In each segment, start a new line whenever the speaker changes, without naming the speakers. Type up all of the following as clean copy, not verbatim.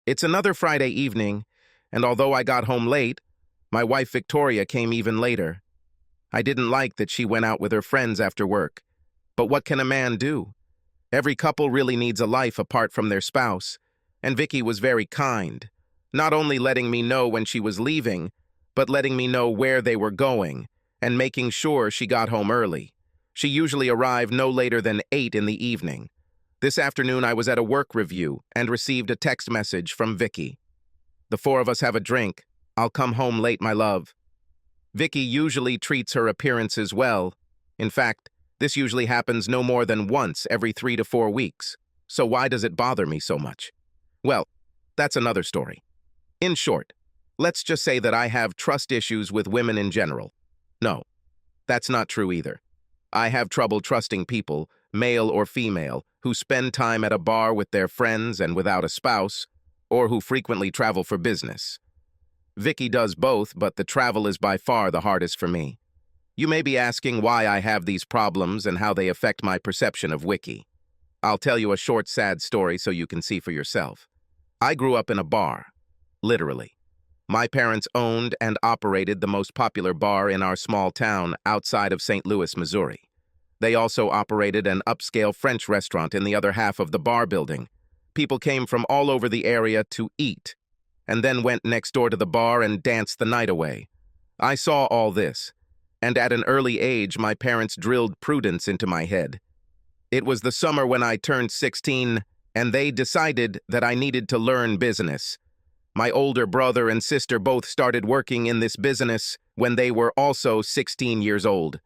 It's another Friday evening, and although I got home late, my wife Victoria came even later. I didn't like that she went out with her friends after work, but what can a man do? Every couple really needs a life apart from their spouse, and Vicky was very kind, not only letting me know when she was leaving, but letting me know where they were going, and making sure she got home early. She usually arrived no later than 8 in the evening. This afternoon I was at a work review and received a text message from Vicky. "The four of us have a drink. I'll come home late, my love." Vicky usually treats her appearances well. In fact, this usually happens no more than once every 3 to 4 weeks. So why does it bother me so much? Well, that's another story. In short, let's just say that I have trust issues with women in general. No, that's not true either. I have trouble trusting people, male or female, who spend time at a bar with their friends and without a spouse, or who frequently travel for business. Vicky does both, but the travel is by far the hardest for me. You may be asking why I have these problems and how they affect my perception of Vicky. I'll tell you a short, sad story so you can see for yourself. I grew up in a bar, literally. My parents owned and operated the most popular bar in our small town outside of St. Louis, Missouri. They also operated an upscale French restaurant in the other half of the bar building. People came from all over the area to eat, and then went next door to the bar and danced the night away. I saw all this, and at an early age my parents drilled prudence into my head. It was the summer when I turned 16, and they decided that I needed to learn business. My older brother and sister both started working in this business when they were also 16 years old.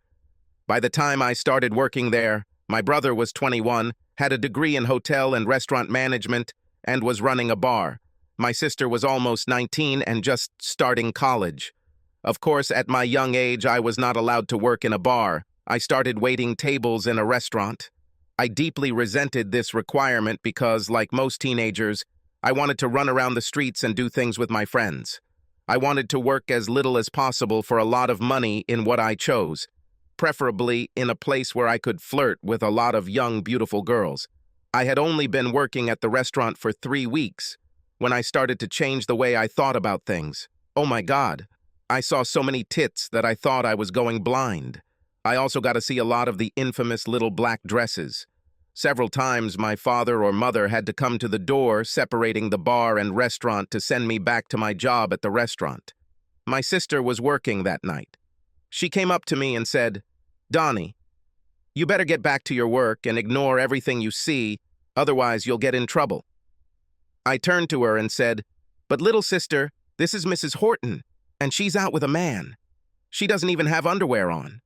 By the time I started working there, my brother was 21, had a degree in hotel and restaurant management, and was running a bar. My sister was almost 19 and just starting college. Of course, at my young age, I was not allowed to work in a bar. I started waiting tables in a restaurant. I deeply resented this requirement because, like most teenagers, I wanted to run around the streets and do things with my friends. I wanted to work as little as possible for a lot of money in what I chose, preferably in a place where I could flirt with a lot of young, beautiful girls. I had only been working at the restaurant for 3 weeks when I started to change the way I thought about things. Oh my God, I saw so many tits that I thought I was going blind. I also got to see a lot of the infamous little black dresses. Several times my father or mother had to come to the door separating the bar and restaurant to send me back to my job at the restaurant. My sister was working that night. She came up to me and said, "Donnie, you better get back to your work and ignore everything you see, otherwise you'll get in trouble." I turned to her and said, "But little sister, this is Mrs. Horton, and she's out with a man. She doesn't even have underwear on.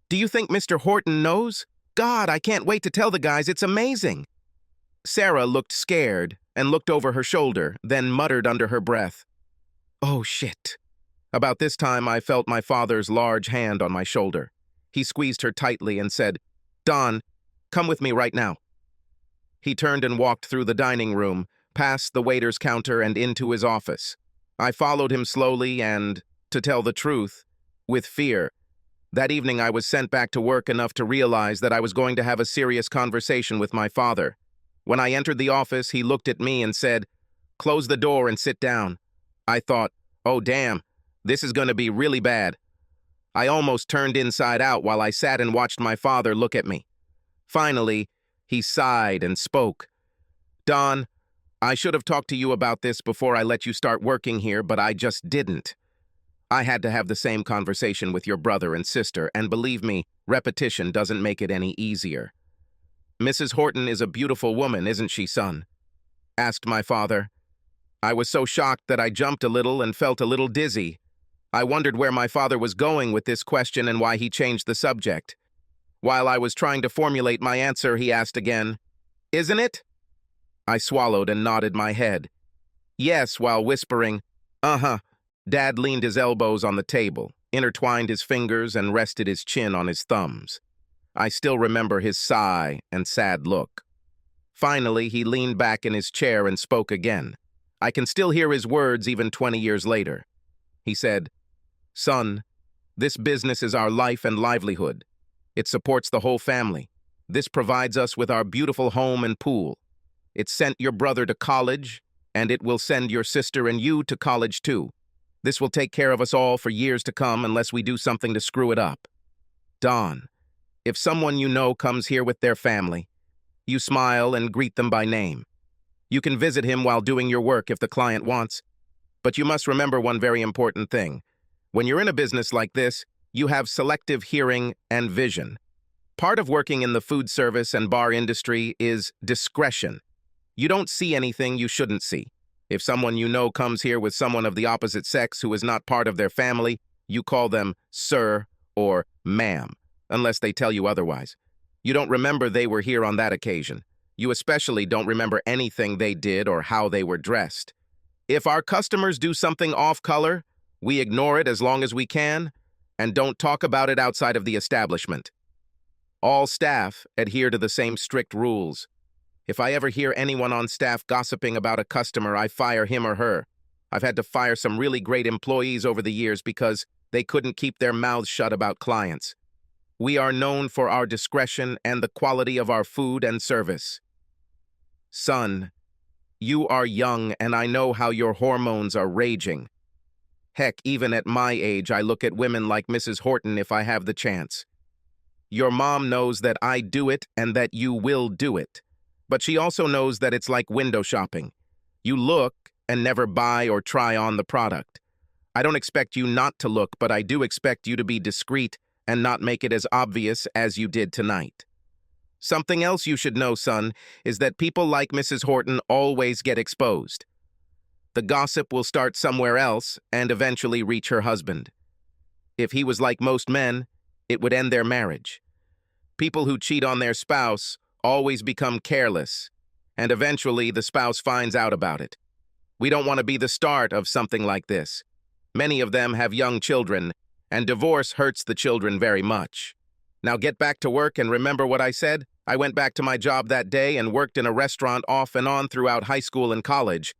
Do you think Mr. Horton knows? God, I can't wait to tell the guys, it's amazing." Sarah looked scared and looked over her shoulder, then muttered under her breath, "Oh, shit." About this time, I felt my father's large hand on my shoulder. He squeezed her tightly and said, "Don, come with me right now." He turned and walked through the dining room, past the waiter's counter and into his office. I followed him slowly and, to tell the truth, with fear. That evening I was sent back to work enough to realize that I was going to have a serious conversation with my father. When I entered the office, he looked at me and said, "Close the door and sit down." I thought, oh damn, this is going to be really bad. I almost turned inside out while I sat and watched my father look at me. Finally, he sighed and spoke. "Don, I should have talked to you about this before I let you start working here, but I just didn't. I had to have the same conversation with your brother and sister, and believe me, repetition doesn't make it any easier." "Mrs. Horton is a beautiful woman, isn't she, son?" asked my father. I was so shocked that I jumped a little and felt a little dizzy. I wondered where my father was going with this question and why he changed the subject. While I was trying to formulate my answer, he asked again, "Isn't it?" I swallowed and nodded my head. "Yes," while whispering, "Uh-huh." Dad leaned his elbows on the table, intertwined his fingers, and rested his chin on his thumbs. I still remember his sigh and sad look. Finally, he leaned back in his chair and spoke again. I can still hear his words even 20 years later. He said, "Son, this business is our life and livelihood. It supports the whole family. This provides us with our beautiful home and pool. It sent your brother to college, And it will send your sister and you to college too. This will take care of us all for years to come unless we do something to screw it up. Don, if someone you know comes here with their family, you smile and greet them by name. You can visit him while doing your work if the client wants. But you must remember one very important thing. When you're in a business like this, you have selective hearing and vision. Part of working in the food service and bar industry is discretion. You don't see anything you shouldn't see. If someone you know comes here with someone of the opposite sex who is not part of their family, you call them sir or ma'am, unless they tell you otherwise. You don't remember they were here on that occasion. You especially don't remember anything they did or how they were dressed. If our customers do something off-color, we ignore it as long as we can and don't talk about it outside of the establishment. All staff adhere to the same strict rules. If I ever hear anyone on staff gossiping about a customer, I fire him or her. I've had to fire some really great employees over the years because they couldn't keep their mouths shut about clients. We are known for our discretion and the quality of our food and service. Son, you are young and I know how your hormones are raging. Heck, even at my age, I look at women like Mrs. Horton if I have the chance. Your mom knows that I do it and that you will do it. But she also knows that it's like window shopping. You look and never buy or try on the product. I don't expect you not to look, but I do expect you to be discreet and not make it as obvious as you did tonight. Something else you should know, son, is that people like Mrs. Horton always get exposed. The gossip will start somewhere else and eventually reach her husband. If he was like most men, it would end their marriage. People who cheat on their spouse always become careless, and eventually the spouse finds out about it. We don't want to be the start of something like this. Many of them have young children, and divorce hurts the children very much. Now get back to work and remember what I said. I went back to my job that day and worked in a restaurant off and on throughout high school and college.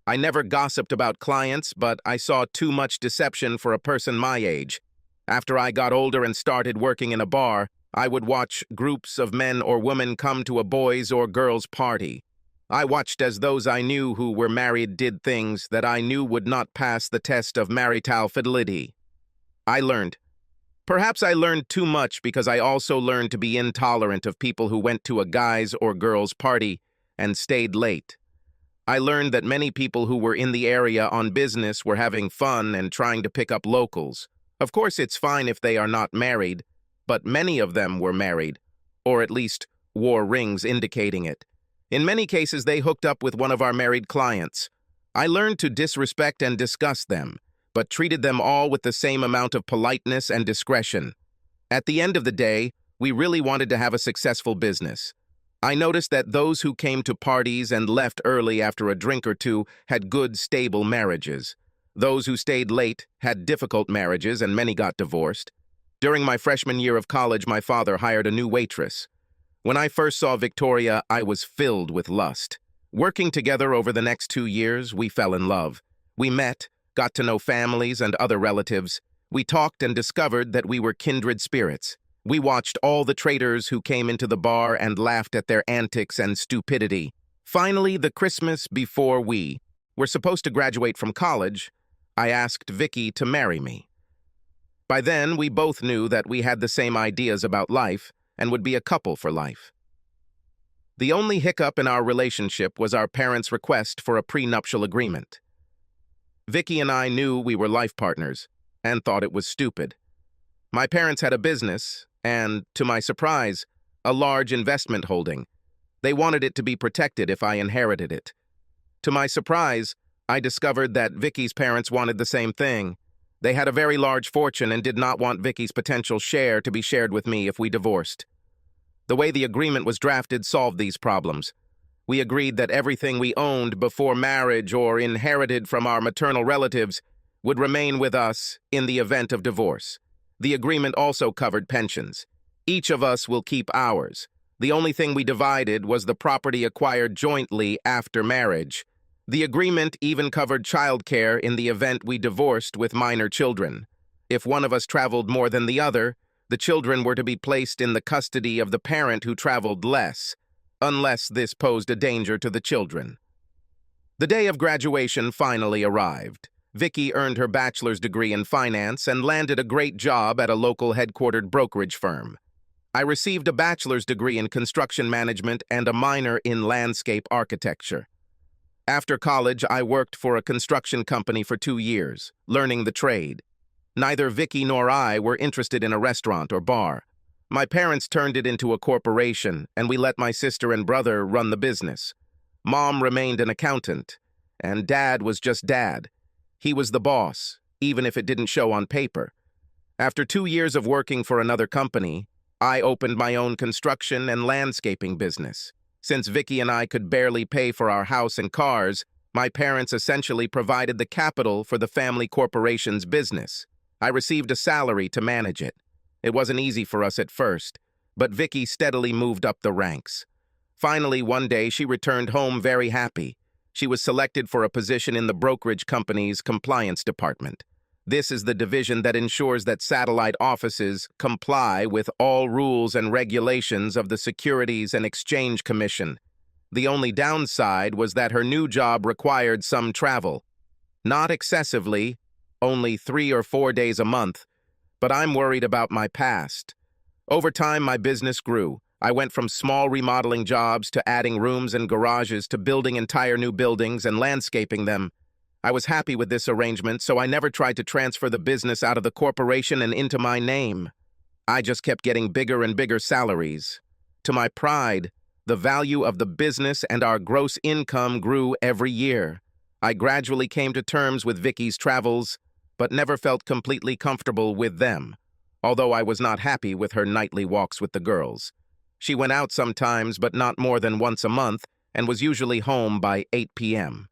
I never gossiped about clients, but I saw too much deception for a person my age. After I got older and started working in a bar, I would watch groups of men or women come to a boys' or girls' party. I watched as those I knew who were married did things that I knew would not pass the test of marital fidelity. I learned. Perhaps I learned too much because I also learned to be intolerant of people who went to a guys' or girls' party and stayed late. I learned that many people who were in the area on business were having fun and trying to pick up locals. Of course, it's fine if they are not married, but many of them were married, or at least wore rings indicating it. In many cases, they hooked up with one of our married clients. I learned to disrespect and disgust them, but treated them all with the same amount of politeness and discretion. At the end of the day, we really wanted to have a successful business. I noticed that those who came to parties and left early after a drink or two had good, stable marriages. Those who stayed late had difficult marriages and many got divorced. During my freshman year of college, my father hired a new waitress. When I first saw Victoria, I was filled with lust. Working together over the next 2 years, we fell in love. We met, got to know families and other relatives. We talked and discovered that we were kindred spirits. We watched all the traitors who came into the bar and laughed at their antics and stupidity. Finally, the Christmas before we were supposed to graduate from college, I asked Vicky to marry me. By then, we both knew that we had the same ideas about life and would be a couple for life. The only hiccup in our relationship was our parents' request for a prenuptial agreement. Vicky and I knew we were life partners and thought it was stupid. My parents had a business and, to my surprise, a large investment holding. They wanted it to be protected if I inherited it. To my surprise, I discovered that Vicky's parents wanted the same thing. They had a very large fortune and did not want Vicky's potential share to be shared with me if we divorced. The way the agreement was drafted solved these problems. We agreed that everything we owned before marriage or inherited from our maternal relatives would remain with us in the event of divorce. The agreement also covered pensions. Each of us will keep ours. The only thing we divided was the property acquired jointly after marriage. The agreement even covered childcare in the event we divorced with minor children. If one of us traveled more than the other, the children were to be placed in the custody of the parent who traveled less, unless this posed a danger to the children. The day of graduation finally arrived. Vicky earned her bachelor's degree in finance and landed a great job at a local headquartered brokerage firm. I received a bachelor's degree in construction management and a minor in landscape architecture. After college, I worked for a construction company for 2 years, learning the trade. Neither Vicky nor I were interested in a restaurant or bar. My parents turned it into a corporation, and we let my sister and brother run the business. Mom remained an accountant, and Dad was just Dad. He was the boss, even if it didn't show on paper. After 2 years of working for another company, I opened my own construction and landscaping business. Since Vicky and I could barely pay for our house and cars, my parents essentially provided the capital for the family corporation's business. I received a salary to manage it. It wasn't easy for us at first, but Vicky steadily moved up the ranks. Finally, one day, she returned home very happy. She was selected for a position in the brokerage company's compliance department. This is the division that ensures that satellite offices comply with all rules and regulations of the Securities and Exchange Commission. The only downside was that her new job required some travel. Not excessively, only 3 or 4 days a month, but I'm worried about my past. Over time, my business grew. I went from small remodeling jobs to adding rooms and garages to building entire new buildings and landscaping them. I was happy with this arrangement, so I never tried to transfer the business out of the corporation and into my name. I just kept getting bigger and bigger salaries. To my pride, the value of the business and our gross income grew every year. I gradually came to terms with Vicky's travels, but never felt completely comfortable with them, although I was not happy with her nightly walks with the girls. She went out sometimes, but not more than once a month, and was usually home by 8 p.m.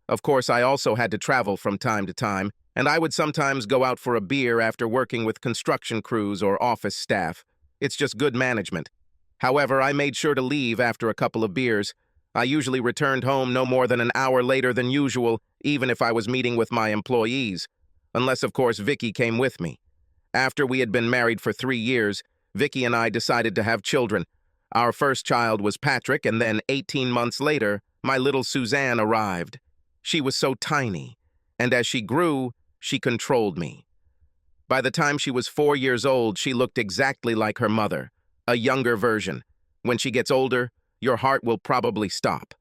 Of course, I also had to travel from time to time, and I would sometimes go out for a beer after working with construction crews or office staff. It's just good management. However, I made sure to leave after a couple of beers. I usually returned home no more than an hour later than usual, even if I was meeting with my employees. Unless, of course, Vicky came with me. After we had been married for 3 years, Vicky and I decided to have children. Our first child was Patrick, and then 18 months later, my little Suzanne arrived. She was so tiny, and as she grew, she controlled me. By the time she was 4 years old, she looked exactly like her mother, a younger version. When she gets older, your heart will probably stop.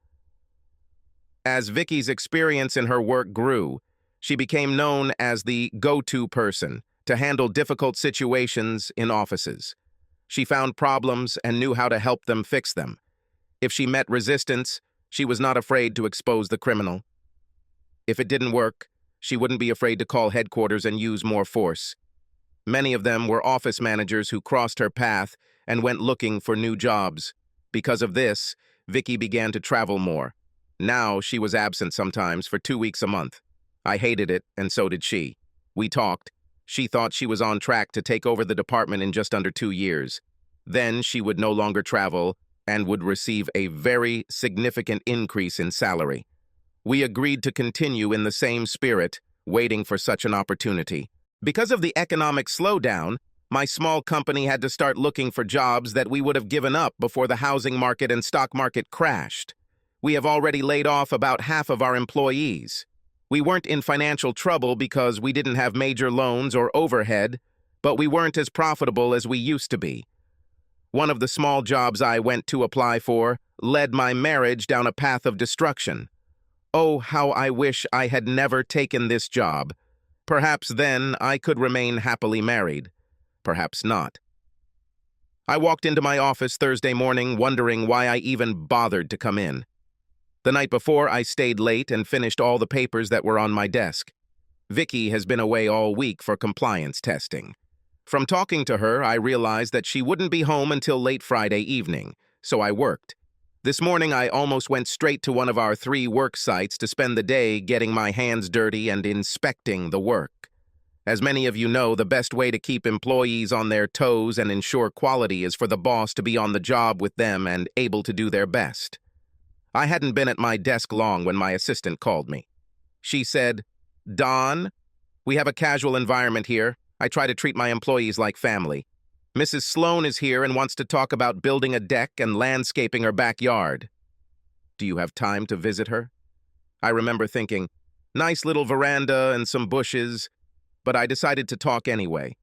As Vicky's experience in her work grew, she became known as the go-to person to handle difficult situations in offices. She found problems and knew how to help them fix them. If she met resistance, she was not afraid to expose the criminal. If it didn't work, she wouldn't be afraid to call headquarters and use more force. Many of them were office managers who crossed her path and went looking for new jobs. Because of this, Vicky began to travel more. Now she was absent sometimes for 2 weeks a month. I hated it, and so did she. We talked. She thought she was on track to take over the department in just under 2 years. Then she would no longer travel and would receive a very significant increase in salary. We agreed to continue in the same spirit, waiting for such an opportunity. Because of the economic slowdown, my small company had to start looking for jobs that we would have given up before the housing market and stock market crashed. We have already laid off about half of our employees. We weren't in financial trouble because we didn't have major loans or overhead, but we weren't as profitable as we used to be. One of the small jobs I went to apply for led my marriage down a path of destruction. Oh, how I wish I had never taken this job. Perhaps then I could remain happily married. Perhaps not. I walked into my office Thursday morning wondering why I even bothered to come in. The night before, I stayed late and finished all the papers that were on my desk. Vicky has been away all week for compliance testing. From talking to her, I realized that she wouldn't be home until late Friday evening, so I worked. This morning, I almost went straight to one of our 3 work sites to spend the day getting my hands dirty and inspecting the work. As many of you know, the best way to keep employees on their toes and ensure quality is for the boss to be on the job with them and able to do their best. I hadn't been at my desk long when my assistant called me. She said, "Don, we have a casual environment here. I try to treat my employees like family. Mrs. Sloan is here and wants to talk about building a deck and landscaping her backyard. Do you have time to visit her?" I remember thinking, nice little veranda and some bushes, but I decided to talk anyway.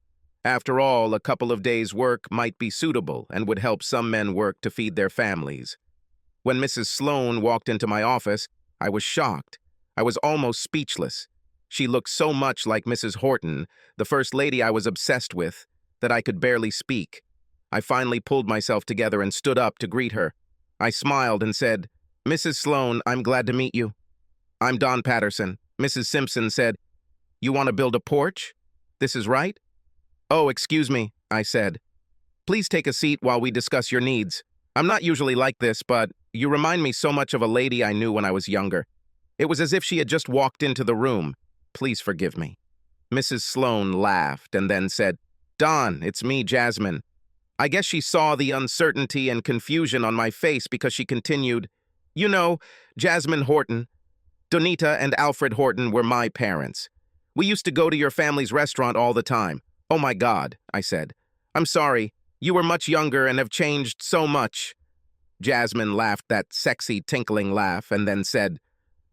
After all, a couple of days' work might be suitable and would help some men work to feed their families. When Mrs. Sloane walked into my office, I was shocked. I was almost speechless. She looked so much like Mrs. Horton, the first lady I was obsessed with, that I could barely speak. I finally pulled myself together and stood up to greet her. I smiled and said, "Mrs. Sloane, I'm glad to meet you." "I'm Don Patterson." Mrs. Simpson said, "You want to build a porch? This is right?" "Oh, excuse me," I said. "Please take a seat while we discuss your needs. I'm not usually like this, but you remind me so much of a lady I knew when I was younger. It was as if she had just walked into the room. Please forgive me." Mrs. Sloane laughed and then said, "Don, it's me, Jasmine." I guess she saw the uncertainty and confusion on my face because she continued, "You know, Jasmine Horton. Donita and Alfred Horton were my parents. We used to go to your family's restaurant all the time." "Oh my God," I said. "I'm sorry. You were much younger and have changed so much." Jasmine laughed that sexy, tinkling laugh and then said,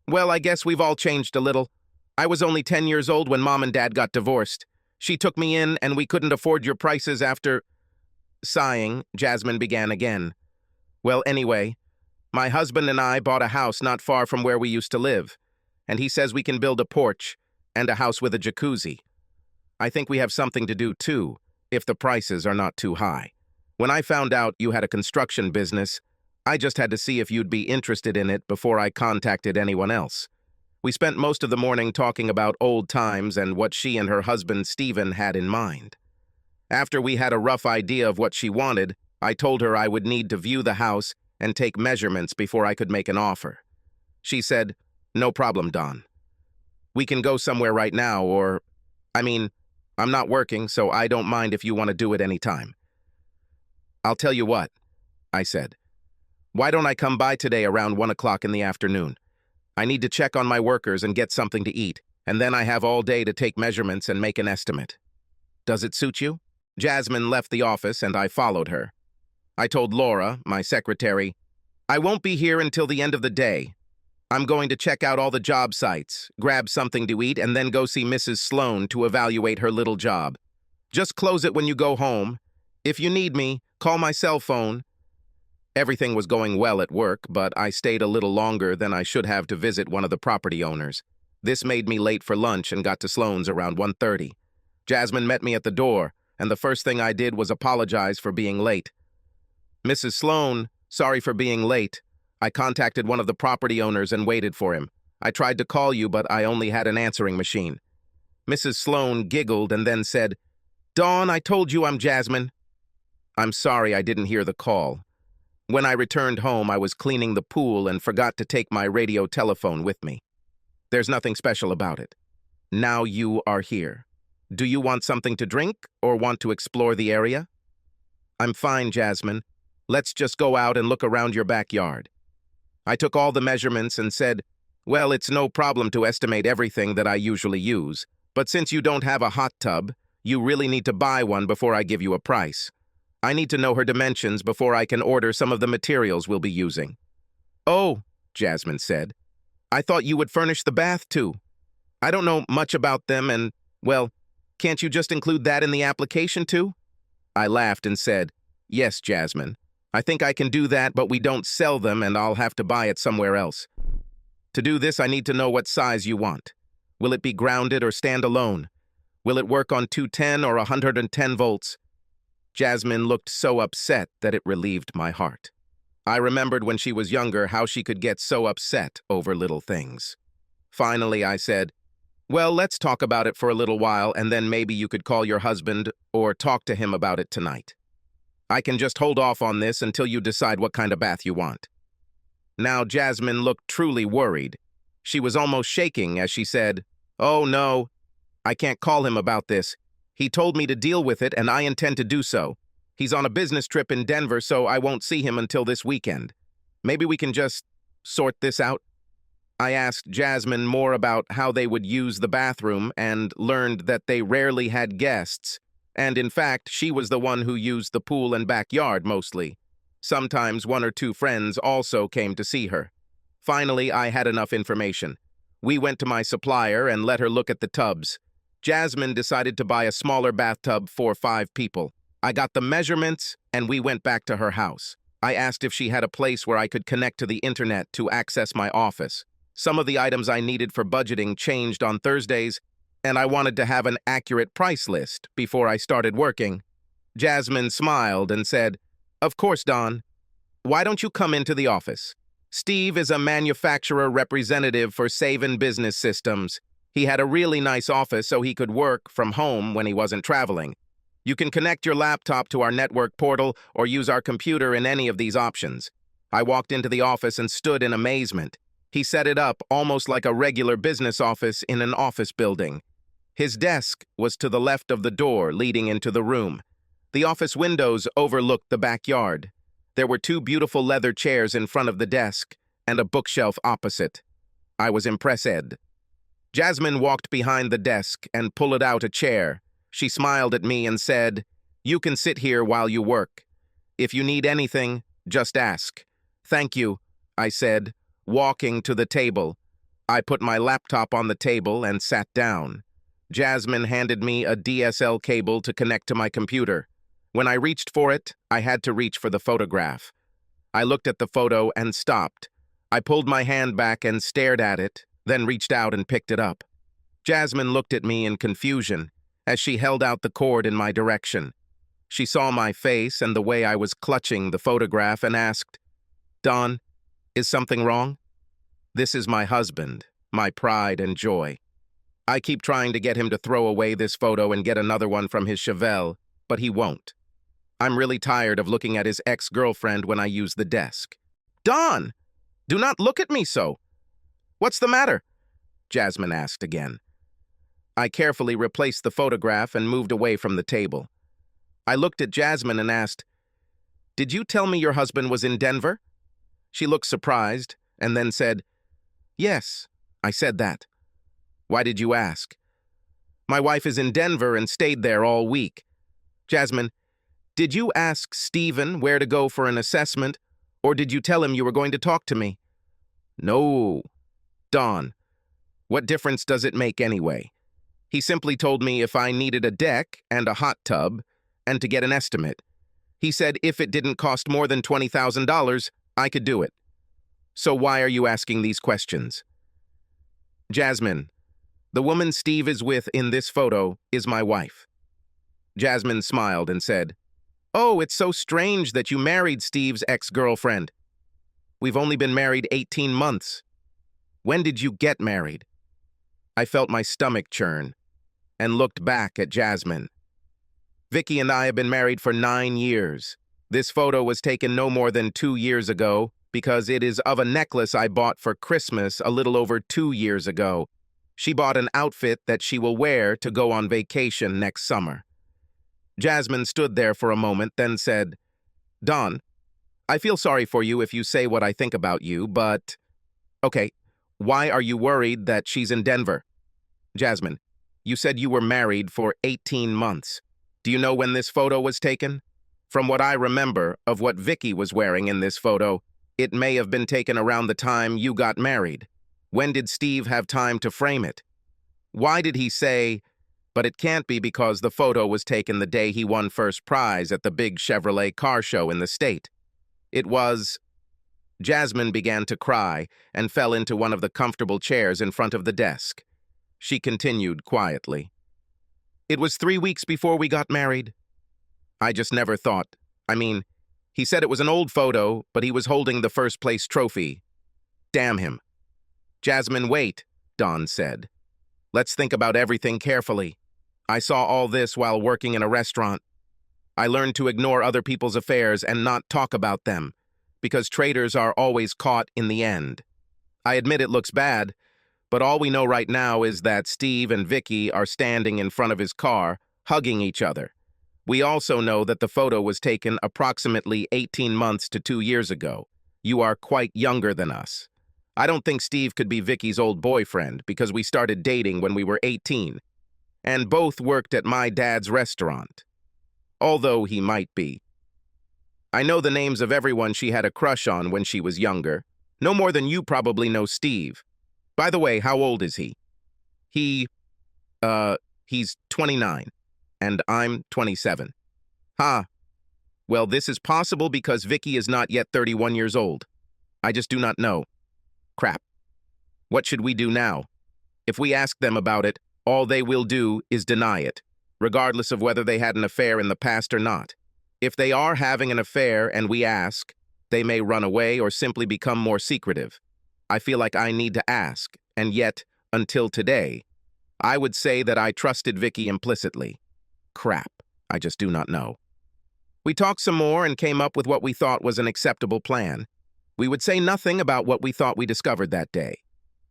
"Well, I guess we've all changed a little. I was only 10 years old when Mom and Dad got divorced. She took me in and we couldn't afford your prices after—" Sighing, Jasmine began again. "Well, anyway, my husband and I bought a house not far from where we used to live, and he says we can build a porch and a house with a jacuzzi. I think we have something to do, too, if the prices are not too high. When I found out you had a construction business, I just had to see if you'd be interested in it before I contacted anyone else." We spent most of the morning talking about old times and what she and her husband, Stephen, had in mind. After we had a rough idea of what she wanted, I told her I would need to view the house and take measurements before I could make an offer. She said, "No problem, Don. We can go somewhere right now, or, I'm not working, so I don't mind if you want to do it any time." "I'll tell you what," I said. "Why don't I come by today around 1 o'clock in the afternoon? I need to check on my workers and get something to eat, and then I have all day to take measurements and make an estimate. Does it suit you?" Jasmine left the office and I followed her. I told Laura, my secretary, "I won't be here until the end of the day. I'm going to check out all the job sites, grab something to eat, and then go see Mrs. Sloane to evaluate her little job. Just close it when you go home. If you need me, call my cell phone." Everything was going well at work, but I stayed a little longer than I should have to visit one of the property owners. This made me late for lunch and got to Sloane's around 1:30. Jasmine met me at the door, and the first thing I did was apologize for being late. "Mrs. Sloane, sorry for being late. I contacted one of the property owners and waited for him. I tried to call you, but I only had an answering machine." Mrs. Sloane giggled and then said, "Dawn, I told you I'm Jasmine." "I'm sorry I didn't hear the call. When I returned home, I was cleaning the pool and forgot to take my radio telephone with me. There's nothing special about it. Now you are here. Do you want something to drink or want to explore the area?" "I'm fine, Jasmine. Let's just go out and look around your backyard." I took all the measurements and said, "Well, it's no problem to estimate everything that I usually use, but since you don't have a hot tub, you really need to buy one before I give you a price. I need to know her dimensions before I can order some of the materials we'll be using." "Oh," Jasmine said, "I thought you would furnish the bath too. I don't know much about them and, well, can't you just include that in the application too?" I laughed and said, "Yes, Jasmine. I think I can do that, but we don't sell them and I'll have to buy it somewhere else. To do this, I need to know what size you want. Will it be grounded or stand alone? Will it work on 210 or 110 volts? Jasmine looked so upset that it relieved my heart. I remembered when she was younger how she could get so upset over little things. Finally, I said, "Well, let's talk about it for a little while, and then maybe you could call your husband or talk to him about it tonight. I can just hold off on this until you decide what kind of bath you want." Now, Jasmine looked truly worried. She was almost shaking as she said, "Oh, no, I can't call him about this. He told me to deal with it, and I intend to do so. He's on a business trip in Denver, so I won't see him until this weekend. Maybe we can just sort this out?" I asked Jasmine more about how they would use the bathroom and learned that they rarely had guests, and in fact, she was the one who used the pool and backyard mostly. Sometimes 1 or 2 friends also came to see her. Finally, I had enough information. We went to my supplier and let her look at the tubs. Jasmine decided to buy a smaller bathtub for 5 people. I got the measurements, and we went back to her house. I asked if she had a place where I could connect to the internet to access my office. Some of the items I needed for budgeting changed on Thursdays, and I wanted to have an accurate price list before I started working. Jasmine smiled and said, "Of course, Don. Why don't you come into the office? Steve is a manufacturer representative for Savin Business Systems. He had a really nice office so he could work from home when he wasn't traveling. You can connect your laptop to our network portal or use our computer in any of these options." I walked into the office and stood in amazement. He set it up almost like a regular business office in an office building. His desk was to the left of the door leading into the room. The office windows overlooked the backyard. There were 2 beautiful leather chairs in front of the desk and a bookshelf opposite. I was impressed. Jasmine walked behind the desk and pulled out a chair. She smiled at me and said, "You can sit here while you work. If you need anything, just ask." "Thank you," I said, walking to the table. I put my laptop on the table and sat down. Jasmine handed me a DSL cable to connect to my computer. When I reached for it, I had to reach for the photograph. I looked at the photo and stopped. I pulled my hand back and stared at it, then reached out and picked it up. Jasmine looked at me in confusion as she held out the cord in my direction. She saw my face and the way I was clutching the photograph and asked, "Don, is something wrong? This is my husband, my pride and joy. I keep trying to get him to throw away this photo and get another one from his Chevelle, but he won't. I'm really tired of looking at his ex-girlfriend when I use the desk." "Don, do not look at me so. What's the matter?" Jasmine asked again. I carefully replaced the photograph and moved away from the table. I looked at Jasmine and asked, "Did you tell me your husband was in Denver?" She looked surprised and then said, "Yes, I said that." "Why did you ask?" "My wife is in Denver and stayed there all week." "Jasmine, did you ask Stephen where to go for an assessment, or did you tell him you were going to talk to me?" "No." "Don, what difference does it make anyway? He simply told me if I needed a deck and a hot tub and to get an estimate. He said if it didn't cost more than $20,000, I could do it. So why are you asking these questions?" "Jasmine, the woman Steve is with in this photo is my wife." Jasmine smiled and said, "Oh, it's so strange that you married Steve's ex-girlfriend. We've only been married 18 months. When did you get married?" I felt my stomach churn and looked back at Jasmine. "Vicky and I have been married for 9 years. This photo was taken no more than 2 years ago because it is of a necklace I bought for Christmas a little over 2 years ago. She bought an outfit that she will wear to go on vacation next summer." Jasmine stood there for a moment, then said, "Don, I feel sorry for you if you say what I think about you, but... Okay, why are you worried that she's in Denver?" "Jasmine, you said you were married for 18 months. Do you know when this photo was taken? From what I remember of what Vicky was wearing in this photo, it may have been taken around the time you got married. When did Steve have time to frame it? Why did he say, but it can't be because the photo was taken the day he won first prize at the big Chevrolet car show in the state? It was..." Jasmine began to cry and fell into one of the comfortable chairs in front of the desk. She continued quietly, "It was 3 weeks before we got married. I just never thought. I mean, he said it was an old photo, but he was holding the first place trophy. Damn him." "Jasmine, wait," Don said. "Let's think about everything carefully. I saw all this while working in a restaurant. I learned to ignore other people's affairs and not talk about them, because traitors are always caught in the end. I admit it looks bad, but all we know right now is that Steve and Vicky are standing in front of his car, hugging each other. We also know that the photo was taken approximately 18 months to 2 years ago. You are quite younger than us. I don't think Steve could be Vicky's old boyfriend because we started dating when we were 18, and both worked at my dad's restaurant. Although he might be. I know the names of everyone she had a crush on when she was younger. No more than you probably know Steve. By the way, how old is he? He, he's 29, and I'm 27. Ha. Well, this is possible because Vicky is not yet 31 years old. I just do not know. Crap. What should we do now? If we ask them about it, all they will do is deny it, regardless of whether they had an affair in the past or not. If they are having an affair and we ask, they may run away or simply become more secretive. I feel like I need to ask, and yet, until today, I would say that I trusted Vicky implicitly. Crap. I just do not know. We talked some more and came up with what we thought was an acceptable plan. We would say nothing about what we thought we discovered that day.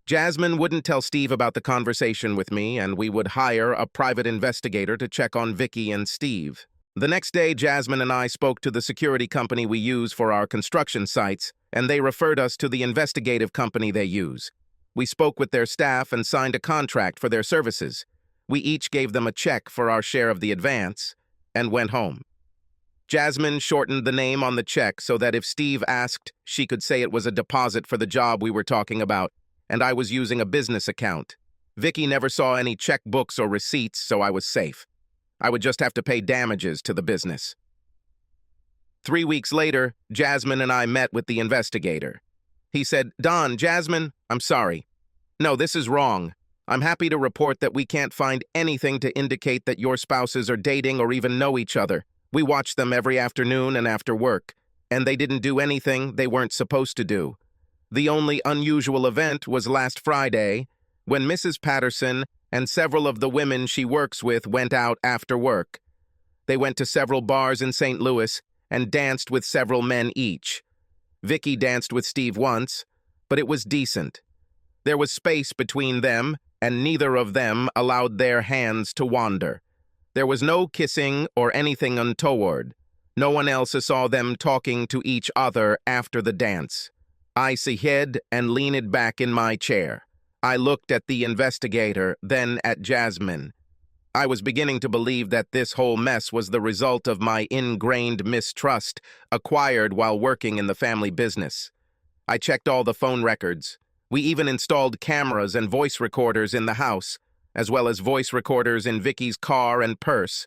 Jasmine wouldn't tell Steve about the conversation with me, and we would hire a private investigator to check on Vicky and Steve. The next day, Jasmine and I spoke to the security company we use for our construction sites, and they referred us to the investigative company they use. We spoke with their staff and signed a contract for their services. We each gave them a check for our share of the advance, and went home. Jasmine shortened the name on the check so that if Steve asked, she could say it was a deposit for the job we were talking about, and I was using a business account. Vicky never saw any checkbooks or receipts, so I was safe. I would just have to pay damages to the business. 3 weeks later, Jasmine and I met with the investigator. He said, "Don, Jasmine, I'm sorry. No, this is wrong. I'm happy to report that we can't find anything to indicate that your spouses are dating or even know each other. We watch them every afternoon and after work, and they didn't do anything they weren't supposed to do. The only unusual event was last Friday, when Mrs. Patterson and several of the women she works with went out after work. They went to several bars in St. Louis and danced with several men each. Vicky danced with Steve once, but it was decent. There was space between them, and neither of them allowed their hands to wander. There was no kissing or anything untoward. No one else saw them talking to each other after the dance. I hid and leaned back in my chair. I looked at the investigator, then at Jasmine. I was beginning to believe that this whole mess was the result of my ingrained mistrust acquired while working in the family business. I checked all the phone records. We even installed cameras and voice recorders in the house, as well as voice recorders in Vicky's car and purse.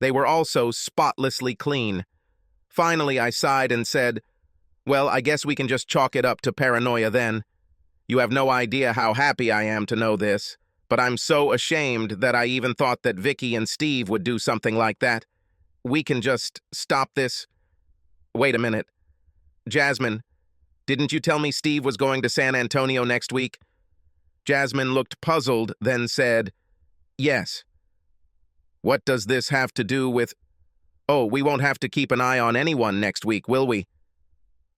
They were also spotlessly clean. Finally, I sighed and said, "Well, I guess we can just chalk it up to paranoia then. You have no idea how happy I am to know this, but I'm so ashamed that I even thought that Vicky and Steve would do something like that. We can just stop this." Wait a minute. Jasmine, didn't you tell me Steve was going to San Antonio next week? Jasmine looked puzzled, then said, "Yes." What does this have to do with... Oh, we won't have to keep an eye on anyone next week, will we?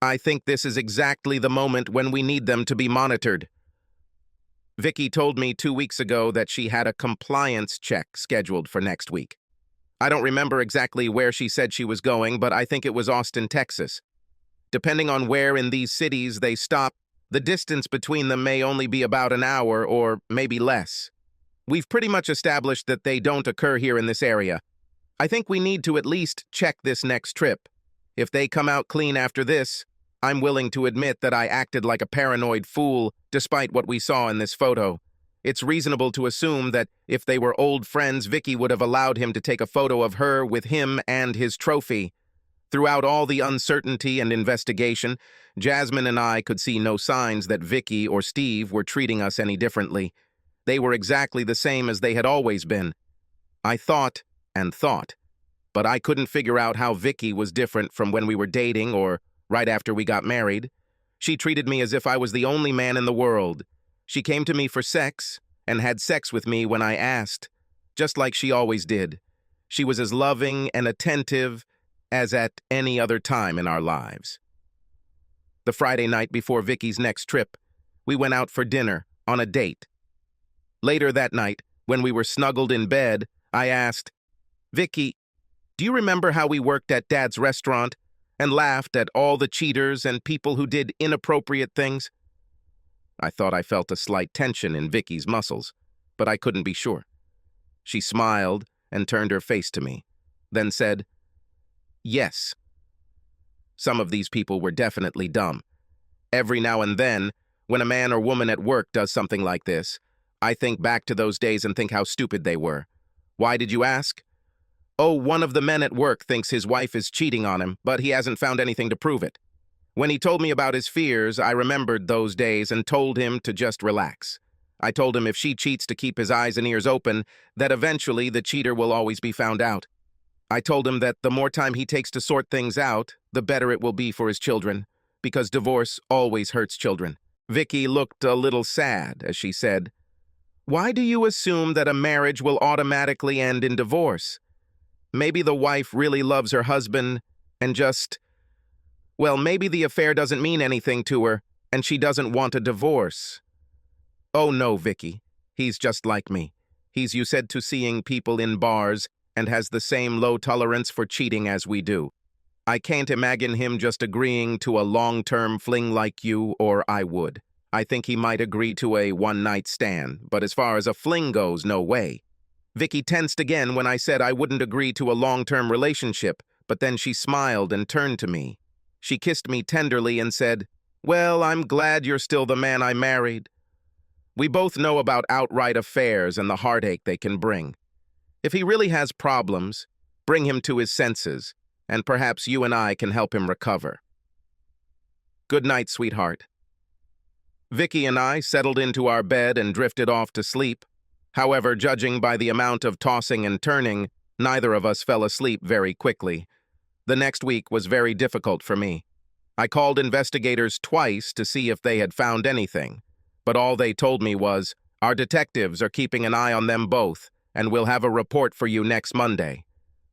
I think this is exactly the moment when we need them to be monitored. Vicky told me 2 weeks ago that she had a compliance check scheduled for next week. I don't remember exactly where she said she was going, but I think it was Austin, Texas. Depending on where in these cities they stop, the distance between them may only be about an hour or maybe less. We've pretty much established that they don't occur here in this area. I think we need to at least check this next trip. If they come out clean after this, I'm willing to admit that I acted like a paranoid fool despite what we saw in this photo. It's reasonable to assume that if they were old friends, Vicky would have allowed him to take a photo of her with him and his trophy. Throughout all the uncertainty and investigation, Jasmine and I could see no signs that Vicky or Steve were treating us any differently. They were exactly the same as they had always been. I thought and thought, but I couldn't figure out how Vicky was different from when we were dating or right after we got married. She treated me as if I was the only man in the world. She came to me for sex and had sex with me when I asked, just like she always did. She was as loving and attentive as at any other time in our lives. The Friday night before Vicky's next trip, we went out for dinner on a date. Later that night, when we were snuggled in bed, I asked, "Vicky, do you remember how we worked at Dad's restaurant and laughed at all the cheaters and people who did inappropriate things?" I thought I felt a slight tension in Vicky's muscles, but I couldn't be sure. She smiled and turned her face to me, then said, "Yes." Some of these people were definitely dumb. Every now and then, when a man or woman at work does something like this, I think back to those days and think how stupid they were. Why did you ask? Oh, one of the men at work thinks his wife is cheating on him, but he hasn't found anything to prove it. When he told me about his fears, I remembered those days and told him to just relax. I told him if she cheats to keep his eyes and ears open, that eventually the cheater will always be found out. I told him that the more time he takes to sort things out, the better it will be for his children, because divorce always hurts children. Vicky looked a little sad as she said, "Why do you assume that a marriage will automatically end in divorce? Maybe the wife really loves her husband and maybe the affair doesn't mean anything to her and she doesn't want a divorce." "Oh no, Vicky. He's just like me. He's used to seeing people in bars and has the same low tolerance for cheating as we do. I can't imagine him just agreeing to a long-term fling like you or I would. I think he might agree to a one-night stand, but as far as a fling goes, no way." Vicky tensed again when I said I wouldn't agree to a long-term relationship, but then she smiled and turned to me. She kissed me tenderly and said, "Well, I'm glad you're still the man I married." We both know about outright affairs and the heartache they can bring. If he really has problems, bring him to his senses, and perhaps you and I can help him recover. Good night, sweetheart. Vicky and I settled into our bed and drifted off to sleep. However, judging by the amount of tossing and turning, neither of us fell asleep very quickly. The next week was very difficult for me. I called investigators twice to see if they had found anything, but all they told me was, "Our detectives are keeping an eye on them both, and we'll have a report for you next Monday."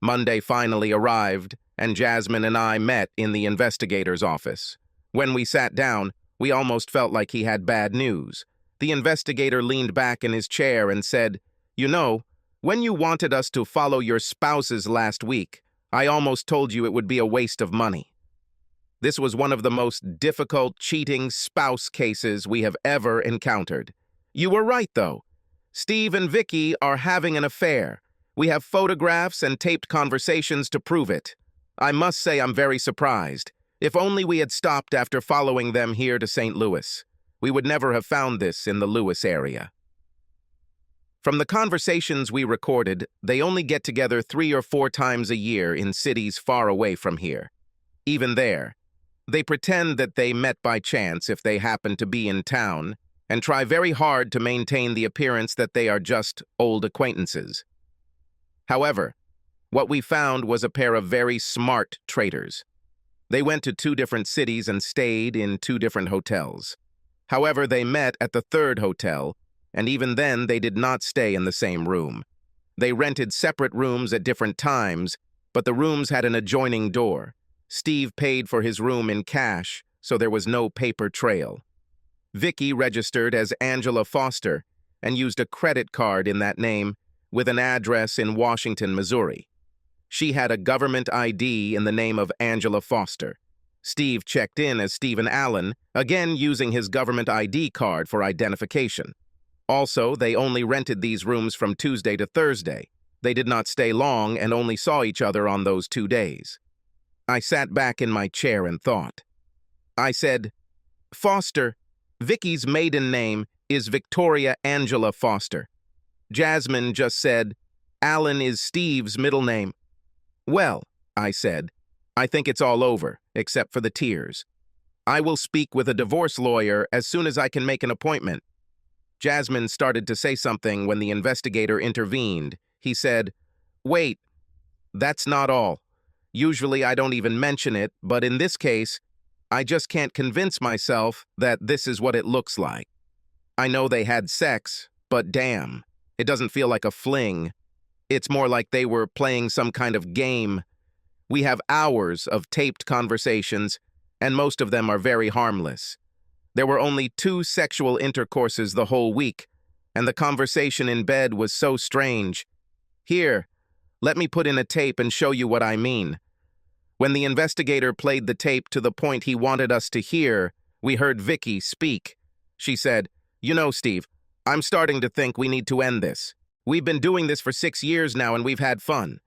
Monday finally arrived, and Jasmine and I met in the investigator's office. When we sat down, we almost felt like he had bad news. The investigator leaned back in his chair and said, "You know, when you wanted us to follow your spouses last week, I almost told you it would be a waste of money. This was one of the most difficult cheating spouse cases we have ever encountered. You were right, though. Steve and Vicky are having an affair. We have photographs and taped conversations to prove it. I must say I'm very surprised. If only we had stopped after following them here to St. Louis. We would never have found this in the Louis area." From the conversations we recorded, they only get together 3 or 4 times a year in cities far away from here. Even there, they pretend that they met by chance if they happen to be in town, and try very hard to maintain the appearance that they are just old acquaintances. However, what we found was a pair of very smart traitors. They went to 2 different cities and stayed in 2 different hotels. However, they met at the 3rd hotel, and even then they did not stay in the same room. They rented separate rooms at different times, but the rooms had an adjoining door. Steve paid for his room in cash, so there was no paper trail. Vicky registered as Angela Foster and used a credit card in that name with an address in Washington, Missouri. She had a government ID in the name of Angela Foster. Steve checked in as Stephen Allen, again using his government ID card for identification. Also, they only rented these rooms from Tuesday to Thursday. They did not stay long and only saw each other on those 2 days. I sat back in my chair and thought. I said, "Foster, Vicky's maiden name is Victoria Angela Foster. Jasmine just said, Allen is Steve's middle name." "Well," I said, "I think it's all over, except for the tears. I will speak with a divorce lawyer as soon as I can make an appointment." Jasmine started to say something when the investigator intervened. He said, "Wait, that's not all. Usually I don't even mention it, but in this case, I just can't convince myself that this is what it looks like. I know they had sex, but damn, it doesn't feel like a fling. It's more like they were playing some kind of game. We have hours of taped conversations, and most of them are very harmless. There were only 2 sexual intercourses the whole week, and the conversation in bed was so strange. Here, let me put in a tape and show you what I mean." When the investigator played the tape to the point he wanted us to hear, we heard Vicky speak. She said, "You know, Steve, I'm starting to think we need to end this. We've been doing this for 6 years now and we've had fun.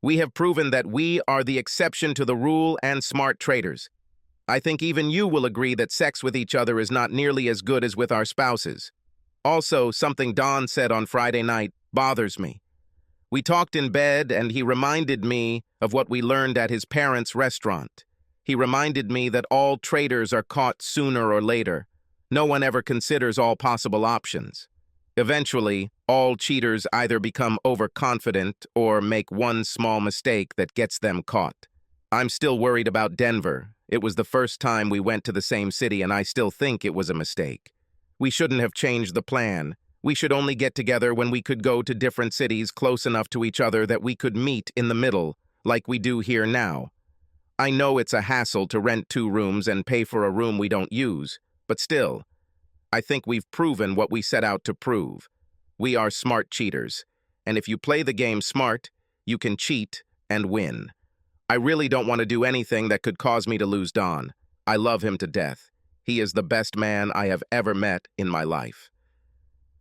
We have proven that we are the exception to the rule and smart traders. I think even you will agree that sex with each other is not nearly as good as with our spouses. Also, something Don said on Friday night bothers me. We talked in bed, and he reminded me of what we learned at his parents' restaurant. He reminded me that all traitors are caught sooner or later. No one ever considers all possible options. Eventually, all cheaters either become overconfident or make one small mistake that gets them caught. I'm still worried about Denver. It was the first time we went to the same city, and I still think it was a mistake. We shouldn't have changed the plan. We should only get together when we could go to different cities close enough to each other that we could meet in the middle, like we do here now. I know it's a hassle to rent 2 rooms and pay for a room we don't use, but still, I think we've proven what we set out to prove. We are smart cheaters, and if you play the game smart, you can cheat and win. I really don't want to do anything that could cause me to lose Don. I love him to death. He is the best man I have ever met in my life.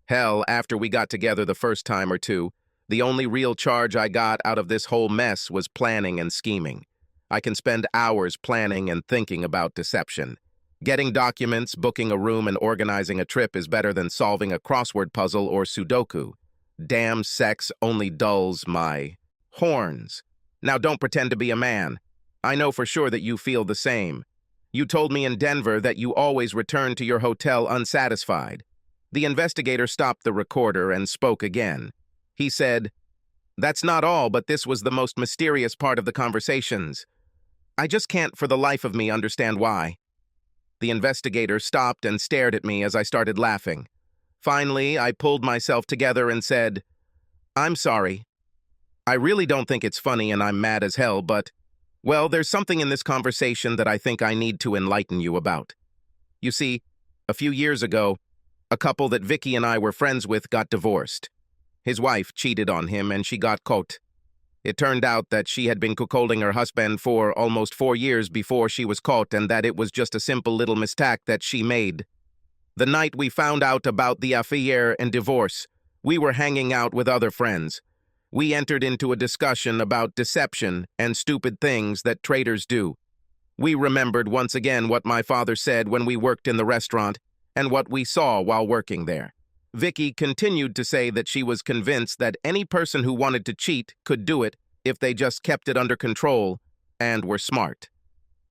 Hell, after we got together the first time or two, the only real charge I got out of this whole mess was planning and scheming. I can spend hours planning and thinking about deception. Getting documents, booking a room, and organizing a trip is better than solving a crossword puzzle or Sudoku. Damn sex only dulls my horns. Now don't pretend to be a man. I know for sure that you feel the same. You told me in Denver that you always return to your hotel unsatisfied. The investigator stopped the recorder and spoke again. He said, "That's not all, but this was the most mysterious part of the conversations. I just can't for the life of me understand why." The investigator stopped and stared at me as I started laughing. Finally, I pulled myself together and said, "I'm sorry. I really don't think it's funny and I'm mad as hell, but, well, there's something in this conversation that I think I need to enlighten you about. You see, a few years ago, a couple that Vicky and I were friends with got divorced. His wife cheated on him and she got caught. It turned out that she had been cuckolding her husband for almost 4 years before she was caught and that it was just a simple little mistake that she made. The night we found out about the affair and divorce, we were hanging out with other friends. We entered into a discussion about deception and stupid things that traitors do. We remembered once again what my father said when we worked in the restaurant and what we saw while working there. Vicky continued to say that she was convinced that any person who wanted to cheat could do it if they just kept it under control and were smart.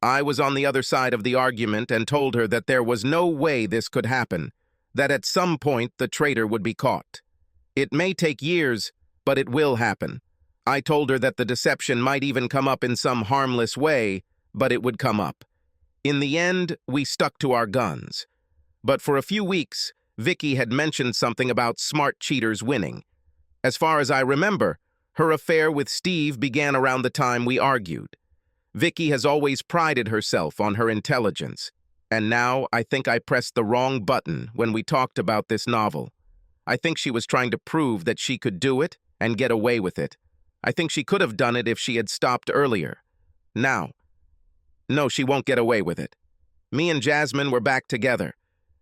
I was on the other side of the argument and told her that there was no way this could happen, that at some point the traitor would be caught. It may take years, but it will happen. I told her that the deception might even come up in some harmless way, but it would come up. In the end, we stuck to our guns. But for a few weeks, Vicky had mentioned something about smart cheaters winning. As far as I remember, her affair with Steve began around the time we argued. Vicky has always prided herself on her intelligence, and now I think I pressed the wrong button when we talked about this novel. I think she was trying to prove that she could do it and get away with it. I think she could have done it if she had stopped earlier. Now, no, she won't get away with it. Me and Jasmine were back together.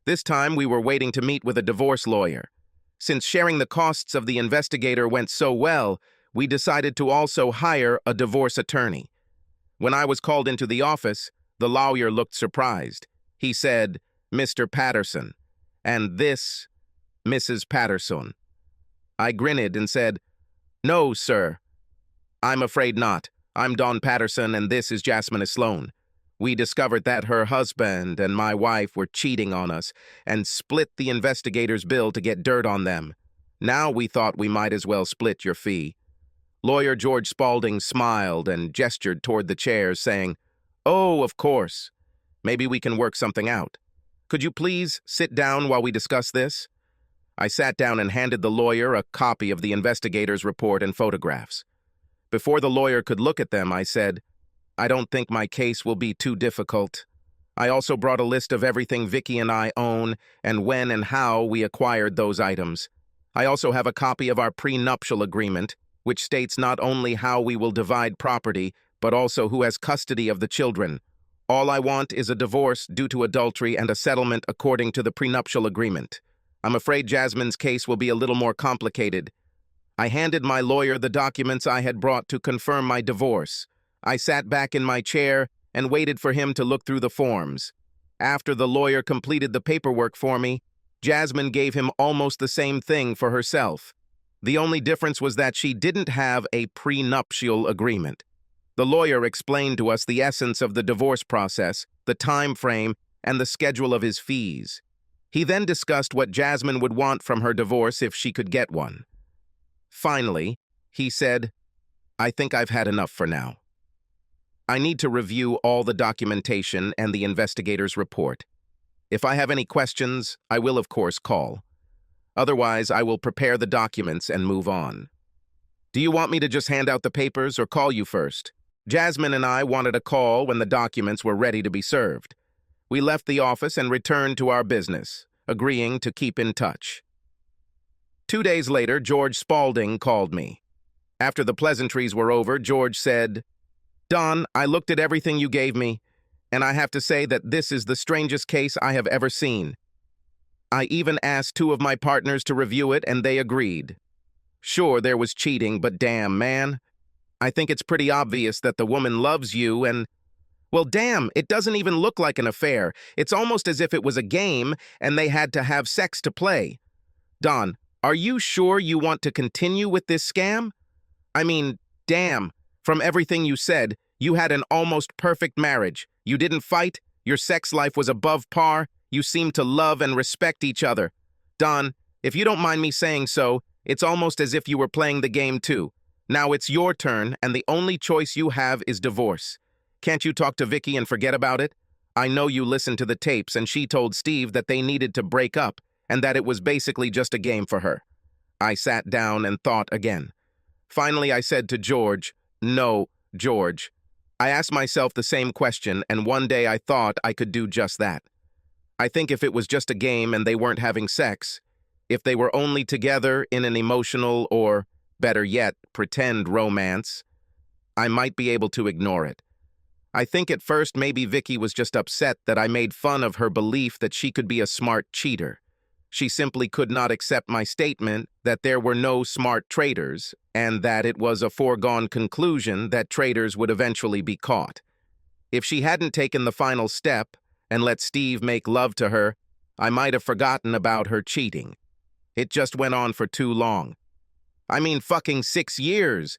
This time we were waiting to meet with a divorce lawyer. Since sharing the costs of the investigator went so well, we decided to also hire a divorce attorney. When I was called into the office, the lawyer looked surprised. He said, "Mr. Patterson," and this, Mrs. Patterson. I grinned and said, "No, sir. I'm afraid not. I'm Don Patterson and this is Jasmine Sloan. We discovered that her husband and my wife were cheating on us and split the investigator's bill to get dirt on them. Now we thought we might as well split your fee." Lawyer George Spaulding smiled and gestured toward the chairs, saying, "Oh, of course. Maybe we can work something out. Could you please sit down while we discuss this?" I sat down and handed the lawyer a copy of the investigator's report and photographs. Before the lawyer could look at them, I said, "I don't think my case will be too difficult. I also brought a list of everything Vicky and I own and when and how we acquired those items. I also have a copy of our prenuptial agreement, which states not only how we will divide property, but also who has custody of the children. All I want is a divorce due to adultery and a settlement according to the prenuptial agreement. I'm afraid Jasmine's case will be a little more complicated." I handed my lawyer the documents I had brought to confirm my divorce. I sat back in my chair and waited for him to look through the forms. After the lawyer completed the paperwork for me, Jasmine gave him almost the same thing for herself. The only difference was that she didn't have a prenuptial agreement. The lawyer explained to us the essence of the divorce process, the time frame, and the schedule of his fees. He then discussed what Jasmine would want from her divorce if she could get one. Finally, he said, "I think I've had enough for now. I need to review all the documentation and the investigator's report. If I have any questions, I will of course call. Otherwise, I will prepare the documents and move on. Do you want me to just hand out the papers or call you first?" Jasmine and I wanted a call when the documents were ready to be served. We left the office and returned to our business, agreeing to keep in touch. 2 days later, George Spaulding called me. After the pleasantries were over, George said, "Don, I looked at everything you gave me, and I have to say that this is the strangest case I have ever seen. I even asked 2 of my partners to review it, and they agreed. Sure, there was cheating, but damn, man. I think it's pretty obvious that the woman loves you and, well, damn, it doesn't even look like an affair. It's almost as if it was a game and they had to have sex to play. Don, are you sure you want to continue with this scam? I mean, damn, from everything you said, you had an almost perfect marriage. You didn't fight, your sex life was above par, you seemed to love and respect each other. Don, if you don't mind me saying so, it's almost as if you were playing the game too. Now it's your turn, and the only choice you have is divorce. Can't you talk to Vicky and forget about it? I know you listened to the tapes, and she told Steve that they needed to break up, and that it was basically just a game for her." I sat down and thought again. Finally, I said to George, "No, George." I asked myself the same question, and one day I thought I could do just that. I think if it was just a game and they weren't having sex, if they were only together in an emotional or, better yet, pretend romance, I might be able to ignore it. I think at first maybe Vicky was just upset that I made fun of her belief that she could be a smart cheater. She simply could not accept my statement that there were no smart traitors and that it was a foregone conclusion that traitors would eventually be caught. If she hadn't taken the final step and let Steve make love to her, I might have forgotten about her cheating. It just went on for too long. I mean, fucking 6 years.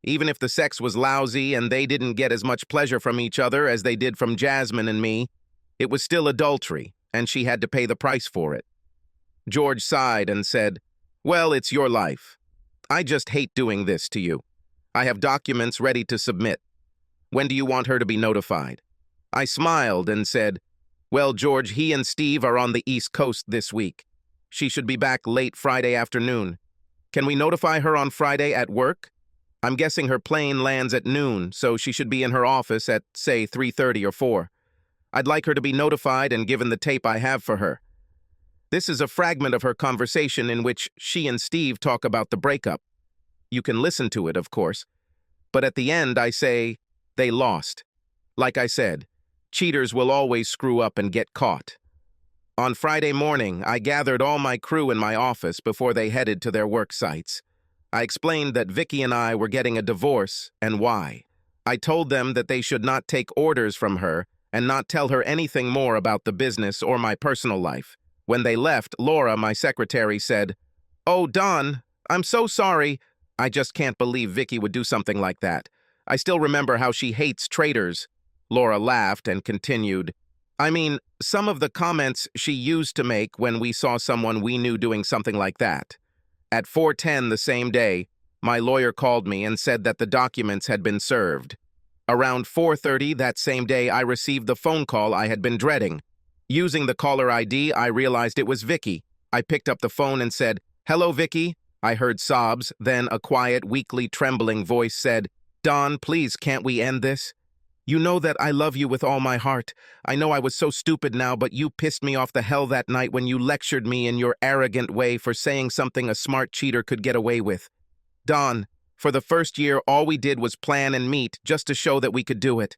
Even if the sex was lousy and they didn't get as much pleasure from each other as they did from Jasmine and me, it was still adultery, and she had to pay the price for it. George sighed and said, "Well, it's your life. I just hate doing this to you. I have documents ready to submit. When do you want her to be notified?" I smiled and said, "Well, George, he and Steve are on the East Coast this week. She should be back late Friday afternoon. Can we notify her on Friday at work? I'm guessing her plane lands at noon, so she should be in her office at, say, 3:30 or 4. I'd like her to be notified and given the tape I have for her. This is a fragment of her conversation in which she and Steve talk about the breakup. You can listen to it, of course. But at the end, I say, they lost. Like I said, cheaters will always screw up and get caught." On Friday morning, I gathered all my crew in my office before they headed to their work sites. I explained that Vicky and I were getting a divorce and why. I told them that they should not take orders from her and not tell her anything more about the business or my personal life. When they left, Laura, my secretary, said, "Oh, Don, I'm so sorry. I just can't believe Vicky would do something like that. I still remember how she hates traitors." Laura laughed and continued, "I mean, some of the comments she used to make when we saw someone we knew doing something like that." At 4:10 the same day, my lawyer called me and said that the documents had been served. Around 4:30 that same day, I received the phone call I had been dreading. Using the caller ID, I realized it was Vicky. I picked up the phone and said, "Hello, Vicky." I heard sobs, then a quiet, weakly trembling voice said, "Don, please, can't we end this? You know that I love you with all my heart. I know I was so stupid now, but you pissed me off the hell that night when you lectured me in your arrogant way for saying something a smart cheater could get away with. Don, for the first year, all we did was plan and meet just to show that we could do it.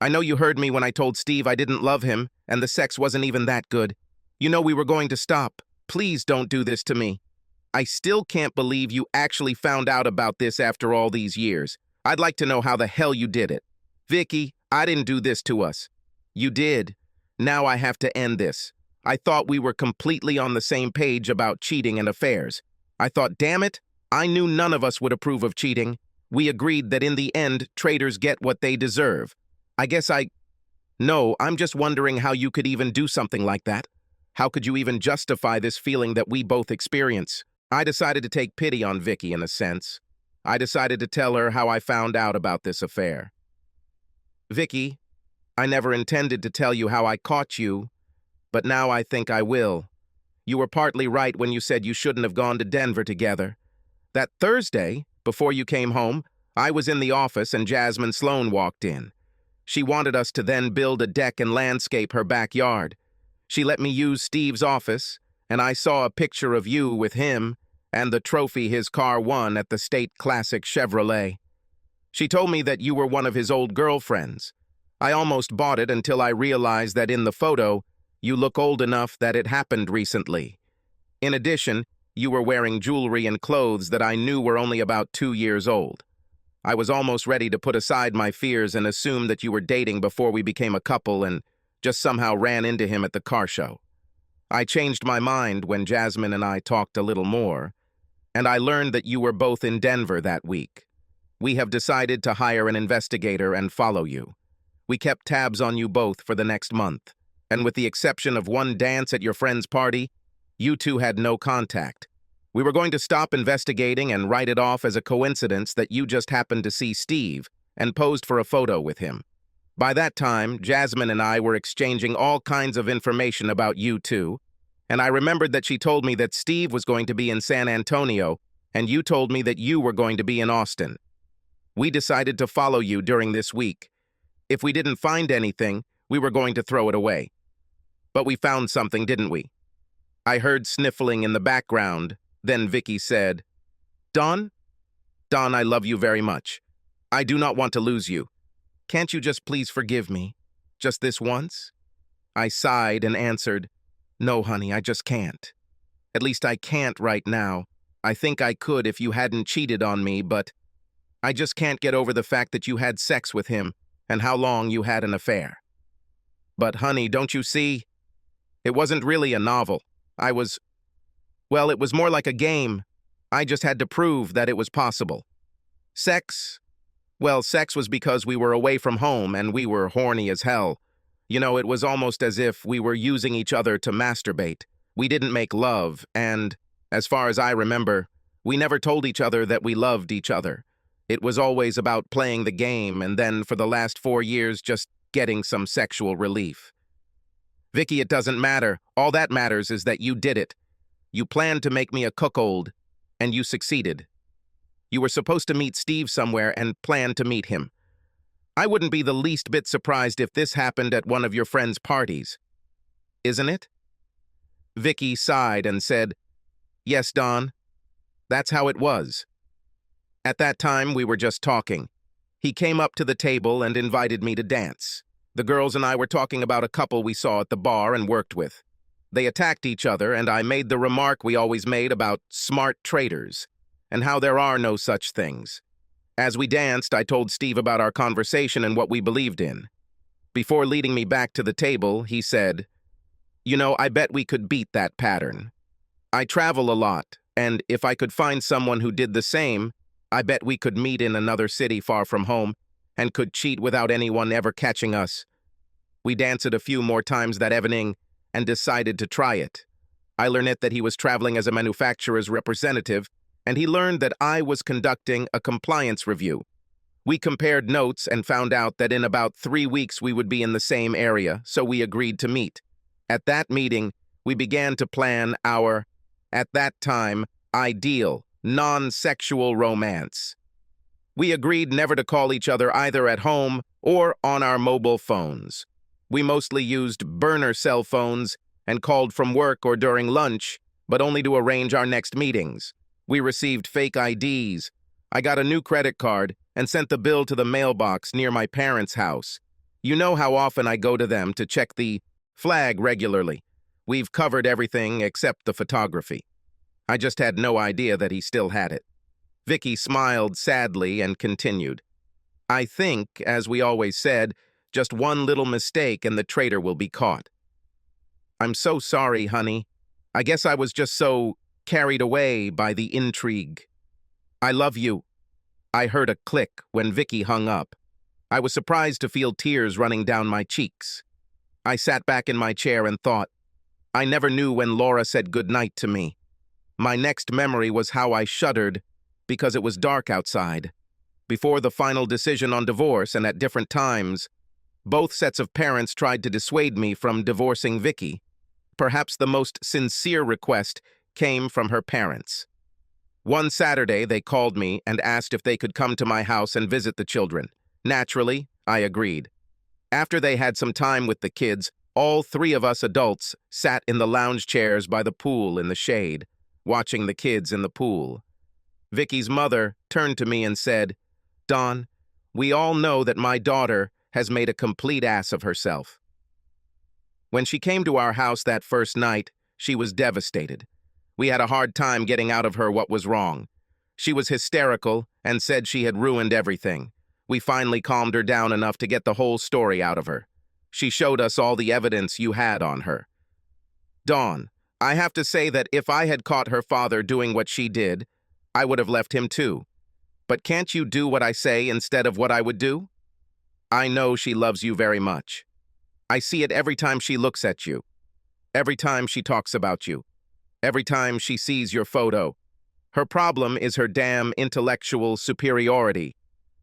I know you heard me when I told Steve I didn't love him, and the sex wasn't even that good. You know we were going to stop. Please don't do this to me. I still can't believe you actually found out about this after all these years. I'd like to know how the hell you did it. Vicky, I didn't do this to us. You did. Now I have to end this. I thought we were completely on the same page about cheating and affairs. I thought, damn it, I knew none of us would approve of cheating. We agreed that in the end, traitors get what they deserve. I guess No, I'm just wondering how you could even do something like that. How could you even justify this feeling that we both experience? I decided to take pity on Vicky in a sense. I decided to tell her how I found out about this affair. Vicky, I never intended to tell you how I caught you, but now I think I will. You were partly right when you said you shouldn't have gone to Denver together. That Thursday, before you came home, I was in the office and Jasmine Sloan walked in. She wanted us to then build a deck and landscape her backyard. She let me use Steve's office, and I saw a picture of you with him and the trophy his car won at the State Classic Chevrolet. She told me that you were one of his old girlfriends. I almost bought it until I realized that in the photo, you look old enough that it happened recently. In addition, you were wearing jewelry and clothes that I knew were only about 2 years old. I was almost ready to put aside my fears and assume that you were dating before we became a couple and just somehow ran into him at the car show. I changed my mind when Jasmine and I talked a little more, and I learned that you were both in Denver that week. We have decided to hire an investigator and follow you. We kept tabs on you both for the next month, and with the exception of one dance at your friend's party, you two had no contact. We were going to stop investigating and write it off as a coincidence that you just happened to see Steve and posed for a photo with him. By that time, Jasmine and I were exchanging all kinds of information about you two, and I remembered that she told me that Steve was going to be in San Antonio, and you told me that you were going to be in Austin. We decided to follow you during this week. If we didn't find anything, we were going to throw it away. But we found something, didn't we? I heard sniffling in the background. Then Vicky said, Don? Don, I love you very much. I do not want to lose you. Can't you just please forgive me? Just this once? I sighed and answered, No, honey, I just can't. At least I can't right now. I think I could if you hadn't cheated on me, but I just can't get over the fact that you had sex with him and how long you had an affair. But, honey, don't you see? It wasn't really a novel. Well, it was more like a game. I just had to prove that it was possible. Sex? Well, sex was because we were away from home and we were horny as hell. You know, it was almost as if we were using each other to masturbate. We didn't make love, and, as far as I remember, we never told each other that we loved each other. It was always about playing the game and then, for the last 4 years, just getting some sexual relief. Vicky, it doesn't matter. All that matters is that you did it. You planned to make me a cuckold, and you succeeded. You were supposed to meet Steve somewhere and planned to meet him. I wouldn't be the least bit surprised if this happened at one of your friend's parties. Isn't it? Vicky sighed and said, Yes, Don. That's how it was. At that time, we were just talking. He came up to the table and invited me to dance. The girls and I were talking about a couple we saw at the bar and worked with. They attacked each other, and I made the remark we always made about smart traitors, and how there are no such things. As we danced, I told Steve about our conversation and what we believed in. Before leading me back to the table, he said, You know, I bet we could beat that pattern. I travel a lot, and if I could find someone who did the same, I bet we could meet in another city far from home, and could cheat without anyone ever catching us. We danced a few more times that evening, and decided to try it. I learned that he was traveling as a manufacturer's representative, and he learned that I was conducting a compliance review. We compared notes and found out that in about 3 weeks we would be in the same area, so we agreed to meet. At that meeting, we began to plan our, at that time, ideal, non-sexual romance. We agreed never to call each other either at home or on our mobile phones. We mostly used burner cell phones and called from work or during lunch, but only to arrange our next meetings. We received fake IDs. I got a new credit card and sent the bill to the mailbox near my parents' house. You know how often I go to them to check the flag regularly. We've covered everything except the photography. I just had no idea that he still had it. Vicky smiled sadly and continued. I think, as we always said, Just one little mistake and the traitor will be caught. I'm so sorry, honey. I guess I was just so carried away by the intrigue. I love you. I heard a click when Vicky hung up. I was surprised to feel tears running down my cheeks. I sat back in my chair and thought, I never knew when Laura said goodnight to me. My next memory was how I shuddered because it was dark outside. Before the final decision on divorce and at different times, both sets of parents tried to dissuade me from divorcing Vicky. Perhaps the most sincere request came from her parents. One Saturday, they called me and asked if they could come to my house and visit the children. Naturally, I agreed. After they had some time with the kids, all three of us adults sat in the lounge chairs by the pool in the shade, watching the kids in the pool. Vicky's mother turned to me and said, Don, we all know that my daughter has made a complete ass of herself. When she came to our house that first night, she was devastated. We had a hard time getting out of her what was wrong. She was hysterical and said she had ruined everything. We finally calmed her down enough to get the whole story out of her. She showed us all the evidence you had on her. Dawn, I have to say that if I had caught her father doing what she did, I would have left him too. But can't you do what I say instead of what I would do? I know she loves you very much. I see it every time she looks at you, every time she talks about you, every time she sees your photo. Her problem is her damn intellectual superiority.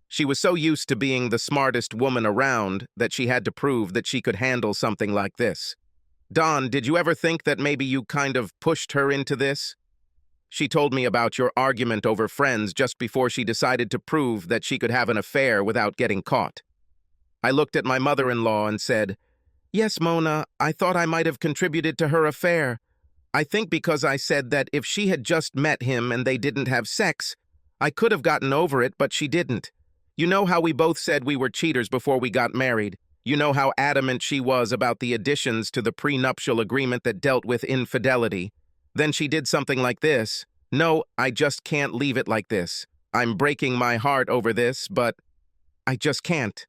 She was so used to being the smartest woman around that she had to prove that she could handle something like this. Don, did you ever think that maybe you kind of pushed her into this? She told me about your argument over friends just before she decided to prove that she could have an affair without getting caught. I looked at my mother-in-law and said, Yes, Mona, I thought I might have contributed to her affair. I think because I said that if she had just met him and they didn't have sex, I could have gotten over it, but she didn't. You know how we both said we were cheaters before we got married. You know how adamant she was about the additions to the prenuptial agreement that dealt with infidelity. Then she did something like this. No, I just can't leave it like this. I'm breaking my heart over this, but I just can't.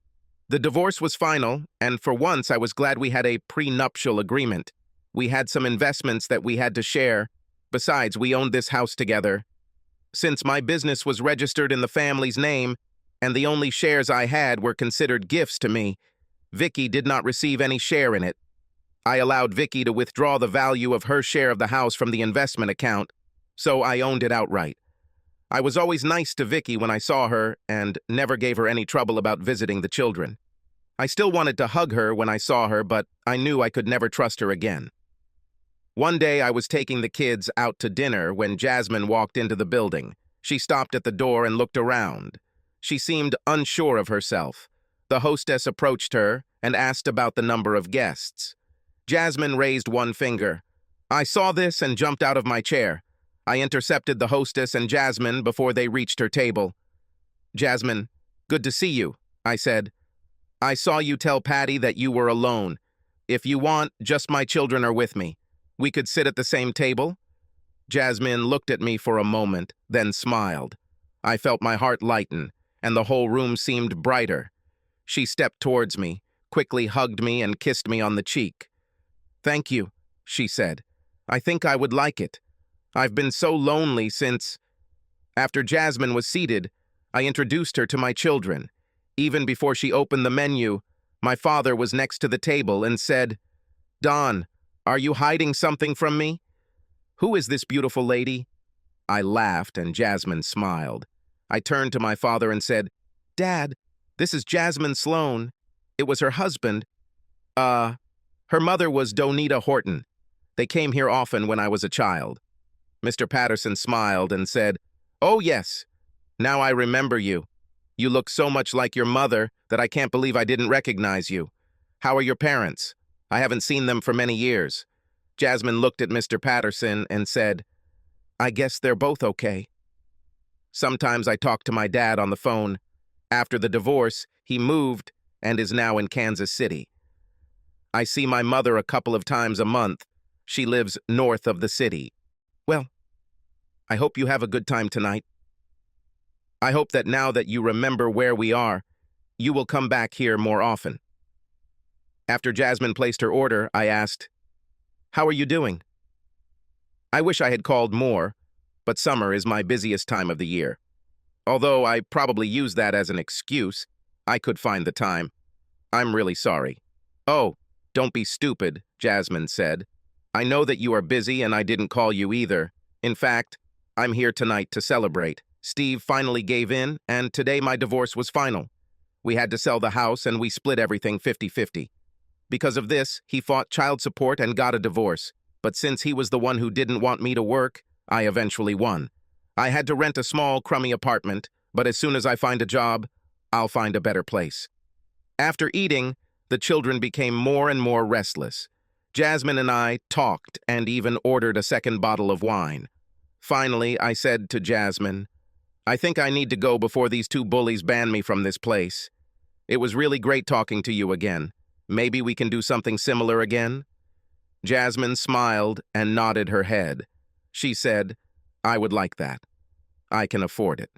The divorce was final, and for once I was glad we had a prenuptial agreement. We had some investments that we had to share. Besides, we owned this house together. Since my business was registered in the family's name, and the only shares I had were considered gifts to me, Vicky did not receive any share in it. I allowed Vicky to withdraw the value of her share of the house from the investment account, so I owned it outright. I was always nice to Vicky when I saw her and never gave her any trouble about visiting the children. I still wanted to hug her when I saw her, but I knew I could never trust her again. One day I was taking the kids out to dinner when Jasmine walked into the building. She stopped at the door and looked around. She seemed unsure of herself. The hostess approached her and asked about the number of guests. Jasmine raised one finger. I saw this and jumped out of my chair. I intercepted the hostess and Jasmine before they reached her table. Jasmine, good to see you, I said. I saw you tell Patty that you were alone. If you want, just my children are with me. We could sit at the same table? Jasmine looked at me for a moment, then smiled. I felt my heart lighten, and the whole room seemed brighter. She stepped towards me, quickly hugged me and kissed me on the cheek. Thank you, she said. I think I would like it. I've been so lonely since... After Jasmine was seated, I introduced her to my children. Even before she opened the menu, my father was next to the table and said, Don, are you hiding something from me? Who is this beautiful lady? I laughed and Jasmine smiled. I turned to my father and said, Dad, this is Jasmine Sloan. It was her husband. Her mother was Donita Horton. They came here often when I was a child. Mr. Patterson smiled and said, Oh, yes. Now I remember you. You look so much like your mother that I can't believe I didn't recognize you. How are your parents? I haven't seen them for many years. Jasmine looked at Mr. Patterson and said, I guess they're both okay. Sometimes I talk to my dad on the phone. After the divorce, he moved and is now in Kansas City. I see my mother a couple of times a month. She lives north of the city. Well, I hope you have a good time tonight. I hope that now that you remember where we are, you will come back here more often. After Jasmine placed her order, I asked, "How are you doing?" I wish I had called more, but summer is my busiest time of the year. Although I probably use that as an excuse, I could find the time. I'm really sorry. Oh, don't be stupid, Jasmine said. I know that you are busy and I didn't call you either. In fact, I'm here tonight to celebrate. Steve finally gave in, and today my divorce was final. We had to sell the house and we split everything 50-50. Because of this, he fought child support and got a divorce. But since he was the one who didn't want me to work, I eventually won. I had to rent a small, crummy apartment, but as soon as I find a job, I'll find a better place. After eating, the children became more and more restless. Jasmine and I talked and even ordered a second bottle of wine. Finally, I said to Jasmine, "I think I need to go before these two bullies ban me from this place. It was really great talking to you again. Maybe we can do something similar again?" Jasmine smiled and nodded her head. She said, "I would like that. I can afford it."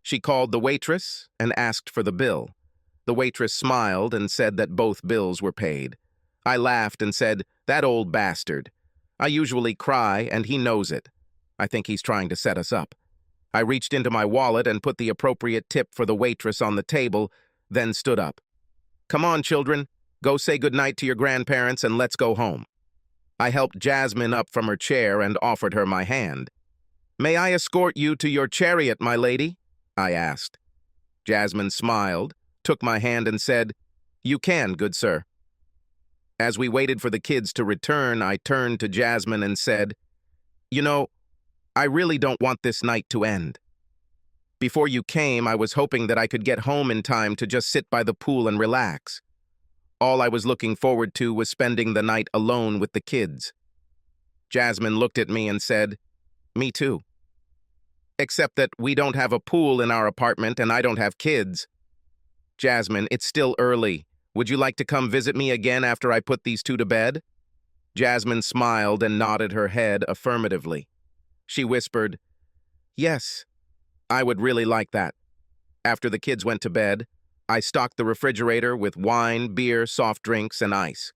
She called the waitress and asked for the bill. The waitress smiled and said that both bills were paid. I laughed and said, "That old bastard. I usually cry and he knows it. I think he's trying to set us up." I reached into my wallet and put the appropriate tip for the waitress on the table, then stood up. "Come on, children. Go say goodnight to your grandparents and let's go home." I helped Jasmine up from her chair and offered her my hand. "May I escort you to your chariot, my lady?" I asked. Jasmine smiled, took my hand and said, "You can, good sir." As we waited for the kids to return, I turned to Jasmine and said, "You know, I really don't want this night to end. Before you came, I was hoping that I could get home in time to just sit by the pool and relax. All I was looking forward to was spending the night alone with the kids." Jasmine looked at me and said, "Me too. Except that we don't have a pool in our apartment and I don't have kids." "Jasmine, it's still early. Would you like to come visit me again after I put these two to bed?" Jasmine smiled and nodded her head affirmatively. She whispered, "Yes, I would really like that." After the kids went to bed, I stocked the refrigerator with wine, beer, soft drinks, and ice.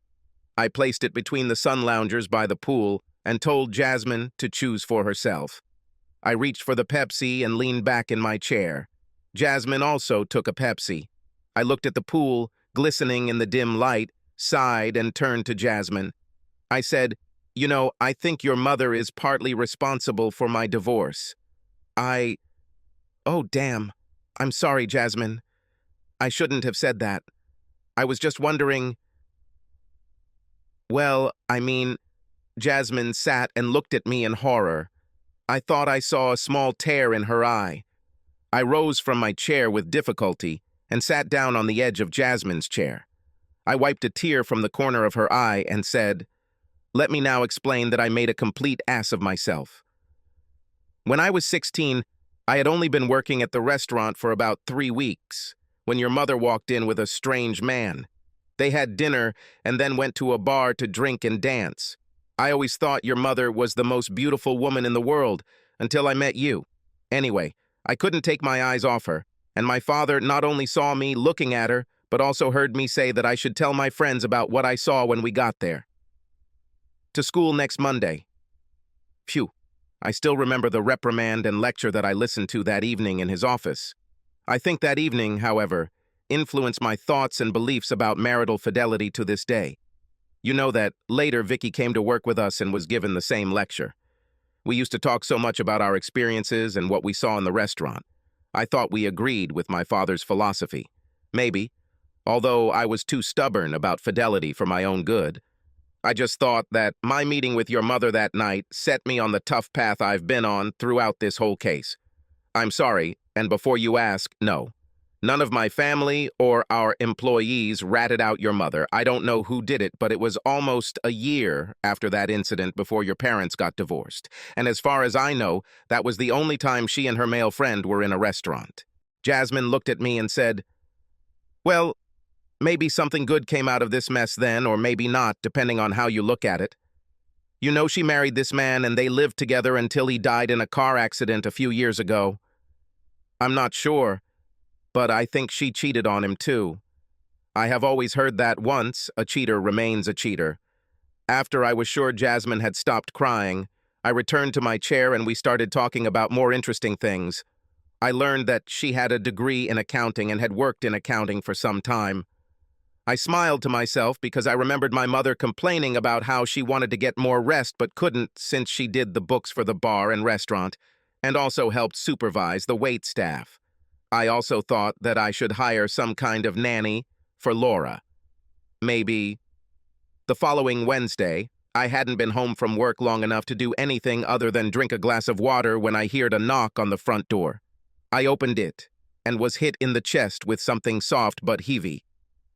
I placed it between the sun loungers by the pool and told Jasmine to choose for herself. I reached for the Pepsi and leaned back in my chair. Jasmine also took a Pepsi. I looked at the pool, glistening in the dim light, sighed, and turned to Jasmine. I said, "You know, I think your mother is partly responsible for my divorce. Oh, damn. I'm sorry, Jasmine. I shouldn't have said that. I was just wondering." "Well, I mean," Jasmine sat and looked at me in horror. I thought I saw a small tear in her eye. I rose from my chair with difficulty and sat down on the edge of Jasmine's chair. I wiped a tear from the corner of her eye and said, "Let me now explain that I made a complete ass of myself. When I was 16, I had only been working at the restaurant for about 3 weeks when your mother walked in with a strange man. They had dinner and then went to a bar to drink and dance. I always thought your mother was the most beautiful woman in the world until I met you. Anyway, I couldn't take my eyes off her, and my father not only saw me looking at her, but also heard me say that I should tell my friends about what I saw when we got there. To school next Monday." Phew, I still remember the reprimand and lecture that I listened to that evening in his office. I think that evening, however, influenced my thoughts and beliefs about marital fidelity to this day. You know that later Vicky came to work with us and was given the same lecture. We used to talk so much about our experiences and what we saw in the restaurant. I thought we agreed with my father's philosophy. Maybe, although I was too stubborn about fidelity for my own good. I just thought that my meeting with your mother that night set me on the tough path I've been on throughout this whole case. I'm sorry, and before you ask, no. None of my family or our employees ratted out your mother. I don't know who did it, but it was almost a year after that incident before your parents got divorced. And as far as I know, that was the only time she and her male friend were in a restaurant." Jasmine looked at me and said, "Well, maybe something good came out of this mess then, or maybe not, depending on how you look at it. You know she married this man and they lived together until he died in a car accident a few years ago. I'm not sure, but I think she cheated on him too. I have always heard that once a cheater remains a cheater. After I was sure Jasmine had stopped crying, I returned to my chair and we started talking about more interesting things. I learned that she had a degree in accounting and had worked in accounting for some time. I smiled to myself because I remembered my mother complaining about how she wanted to get more rest but couldn't since she did the books for the bar and restaurant, and also helped supervise the wait staff. I also thought that I should hire some kind of nanny for Laura. Maybe. The following Wednesday, I hadn't been home from work long enough to do anything other than drink a glass of water when I heard a knock on the front door. I opened it and was hit in the chest with something soft but heavy.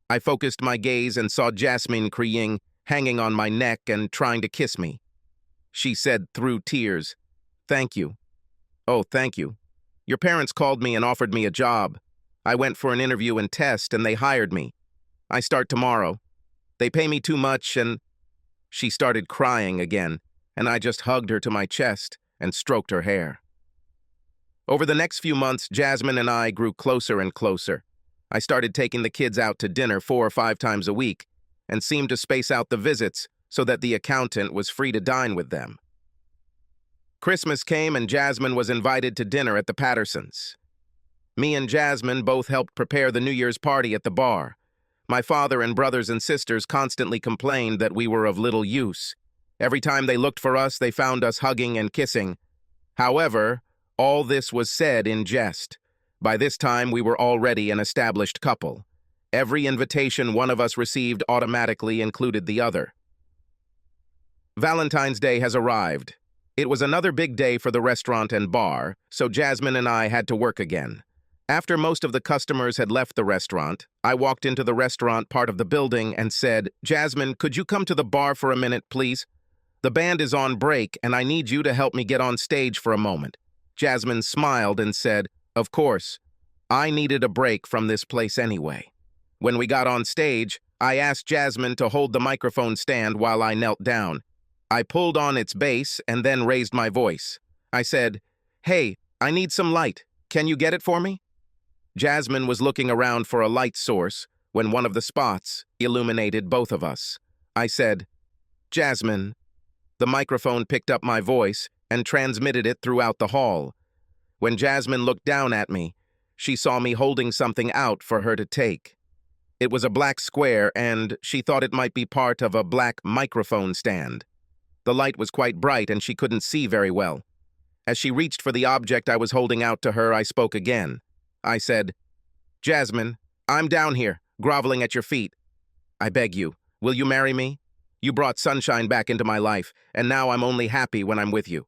I focused my gaze and saw Jasmine crying, hanging on my neck and trying to kiss me. She said through tears, "Thank you." "Oh, thank you. Your parents called me and offered me a job. I went for an interview and test and they hired me. I start tomorrow. They pay me too much and—" She started crying again, and I just hugged her to my chest and stroked her hair. Over the next few months, Jasmine and I grew closer and closer. I started taking the kids out to dinner 4 or 5 times a week and seemed to space out the visits so that the accountant was free to dine with them. Christmas came and Jasmine was invited to dinner at the Pattersons. Me and Jasmine both helped prepare the New Year's party at the bar. My father and brothers and sisters constantly complained that we were of little use. Every time they looked for us, they found us hugging and kissing. However, all this was said in jest. By this time, we were already an established couple. Every invitation one of us received automatically included the other. Valentine's Day has arrived. It was another big day for the restaurant and bar, so Jasmine and I had to work again. After most of the customers had left the restaurant, I walked into the restaurant part of the building and said, "Jasmine, could you come to the bar for a minute, please? The band is on break, and I need you to help me get on stage for a moment." Jasmine smiled and said, "Of course. I needed a break from this place anyway." When we got on stage, I asked Jasmine to hold the microphone stand while I knelt down. I pulled on its base and then raised my voice. I said, "Hey, I need some light. Can you get it for me?" Jasmine was looking around for a light source when one of the spots illuminated both of us. I said, "Jasmine." The microphone picked up my voice and transmitted it throughout the hall. When Jasmine looked down at me, she saw me holding something out for her to take. It was a black square, and she thought it might be part of a black microphone stand. The light was quite bright, and she couldn't see very well. As she reached for the object I was holding out to her, I spoke again. I said, "Jasmine, I'm down here, groveling at your feet. I beg you, will you marry me? You brought sunshine back into my life, and now I'm only happy when I'm with you."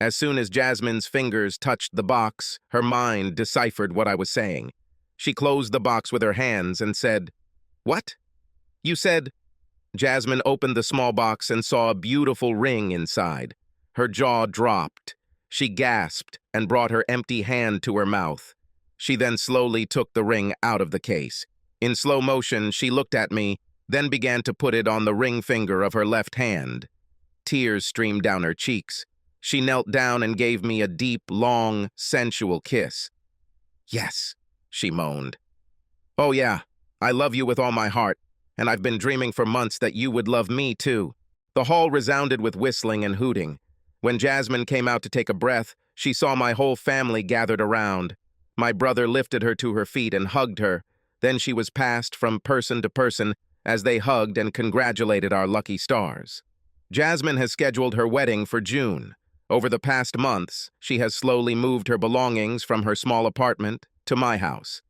As soon as Jasmine's fingers touched the box, her mind deciphered what I was saying. She closed the box with her hands and said, "What? You said—" Jasmine opened the small box and saw a beautiful ring inside. Her jaw dropped. She gasped and brought her empty hand to her mouth. She then slowly took the ring out of the case. In slow motion, she looked at me, then began to put it on the ring finger of her left hand. Tears streamed down her cheeks. She knelt down and gave me a deep, long, sensual kiss. "Yes," she moaned. "Oh yeah, I love you with all my heart, and I've been dreaming for months that you would love me too." The hall resounded with whistling and hooting. When Jasmine came out to take a breath, she saw my whole family gathered around. My brother lifted her to her feet and hugged her. Then she was passed from person to person as they hugged and congratulated our lucky stars. Jasmine has scheduled her wedding for June. Over the past months, she has slowly moved her belongings from her small apartment to my house.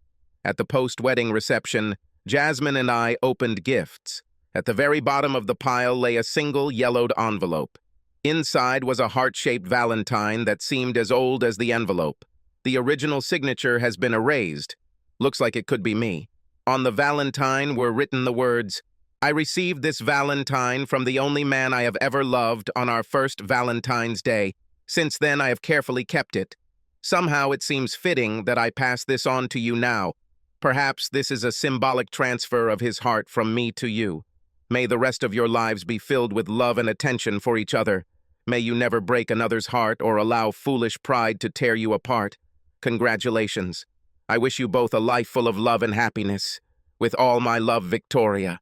At the post-wedding reception, Jasmine and I opened gifts. At the very bottom of the pile lay a single yellowed envelope. Inside was a heart-shaped valentine that seemed as old as the envelope. The original signature has been erased. Looks like it could be me. On the valentine were written the words, "I received this valentine from the only man I have ever loved on our first Valentine's Day. Since then, I have carefully kept it. Somehow it seems fitting that I pass this on to you now. Perhaps this is a symbolic transfer of his heart from me to you. May the rest of your lives be filled with love and attention for each other. May you never break another's heart or allow foolish pride to tear you apart. Congratulations. I wish you both a life full of love and happiness. With all my love, Victoria.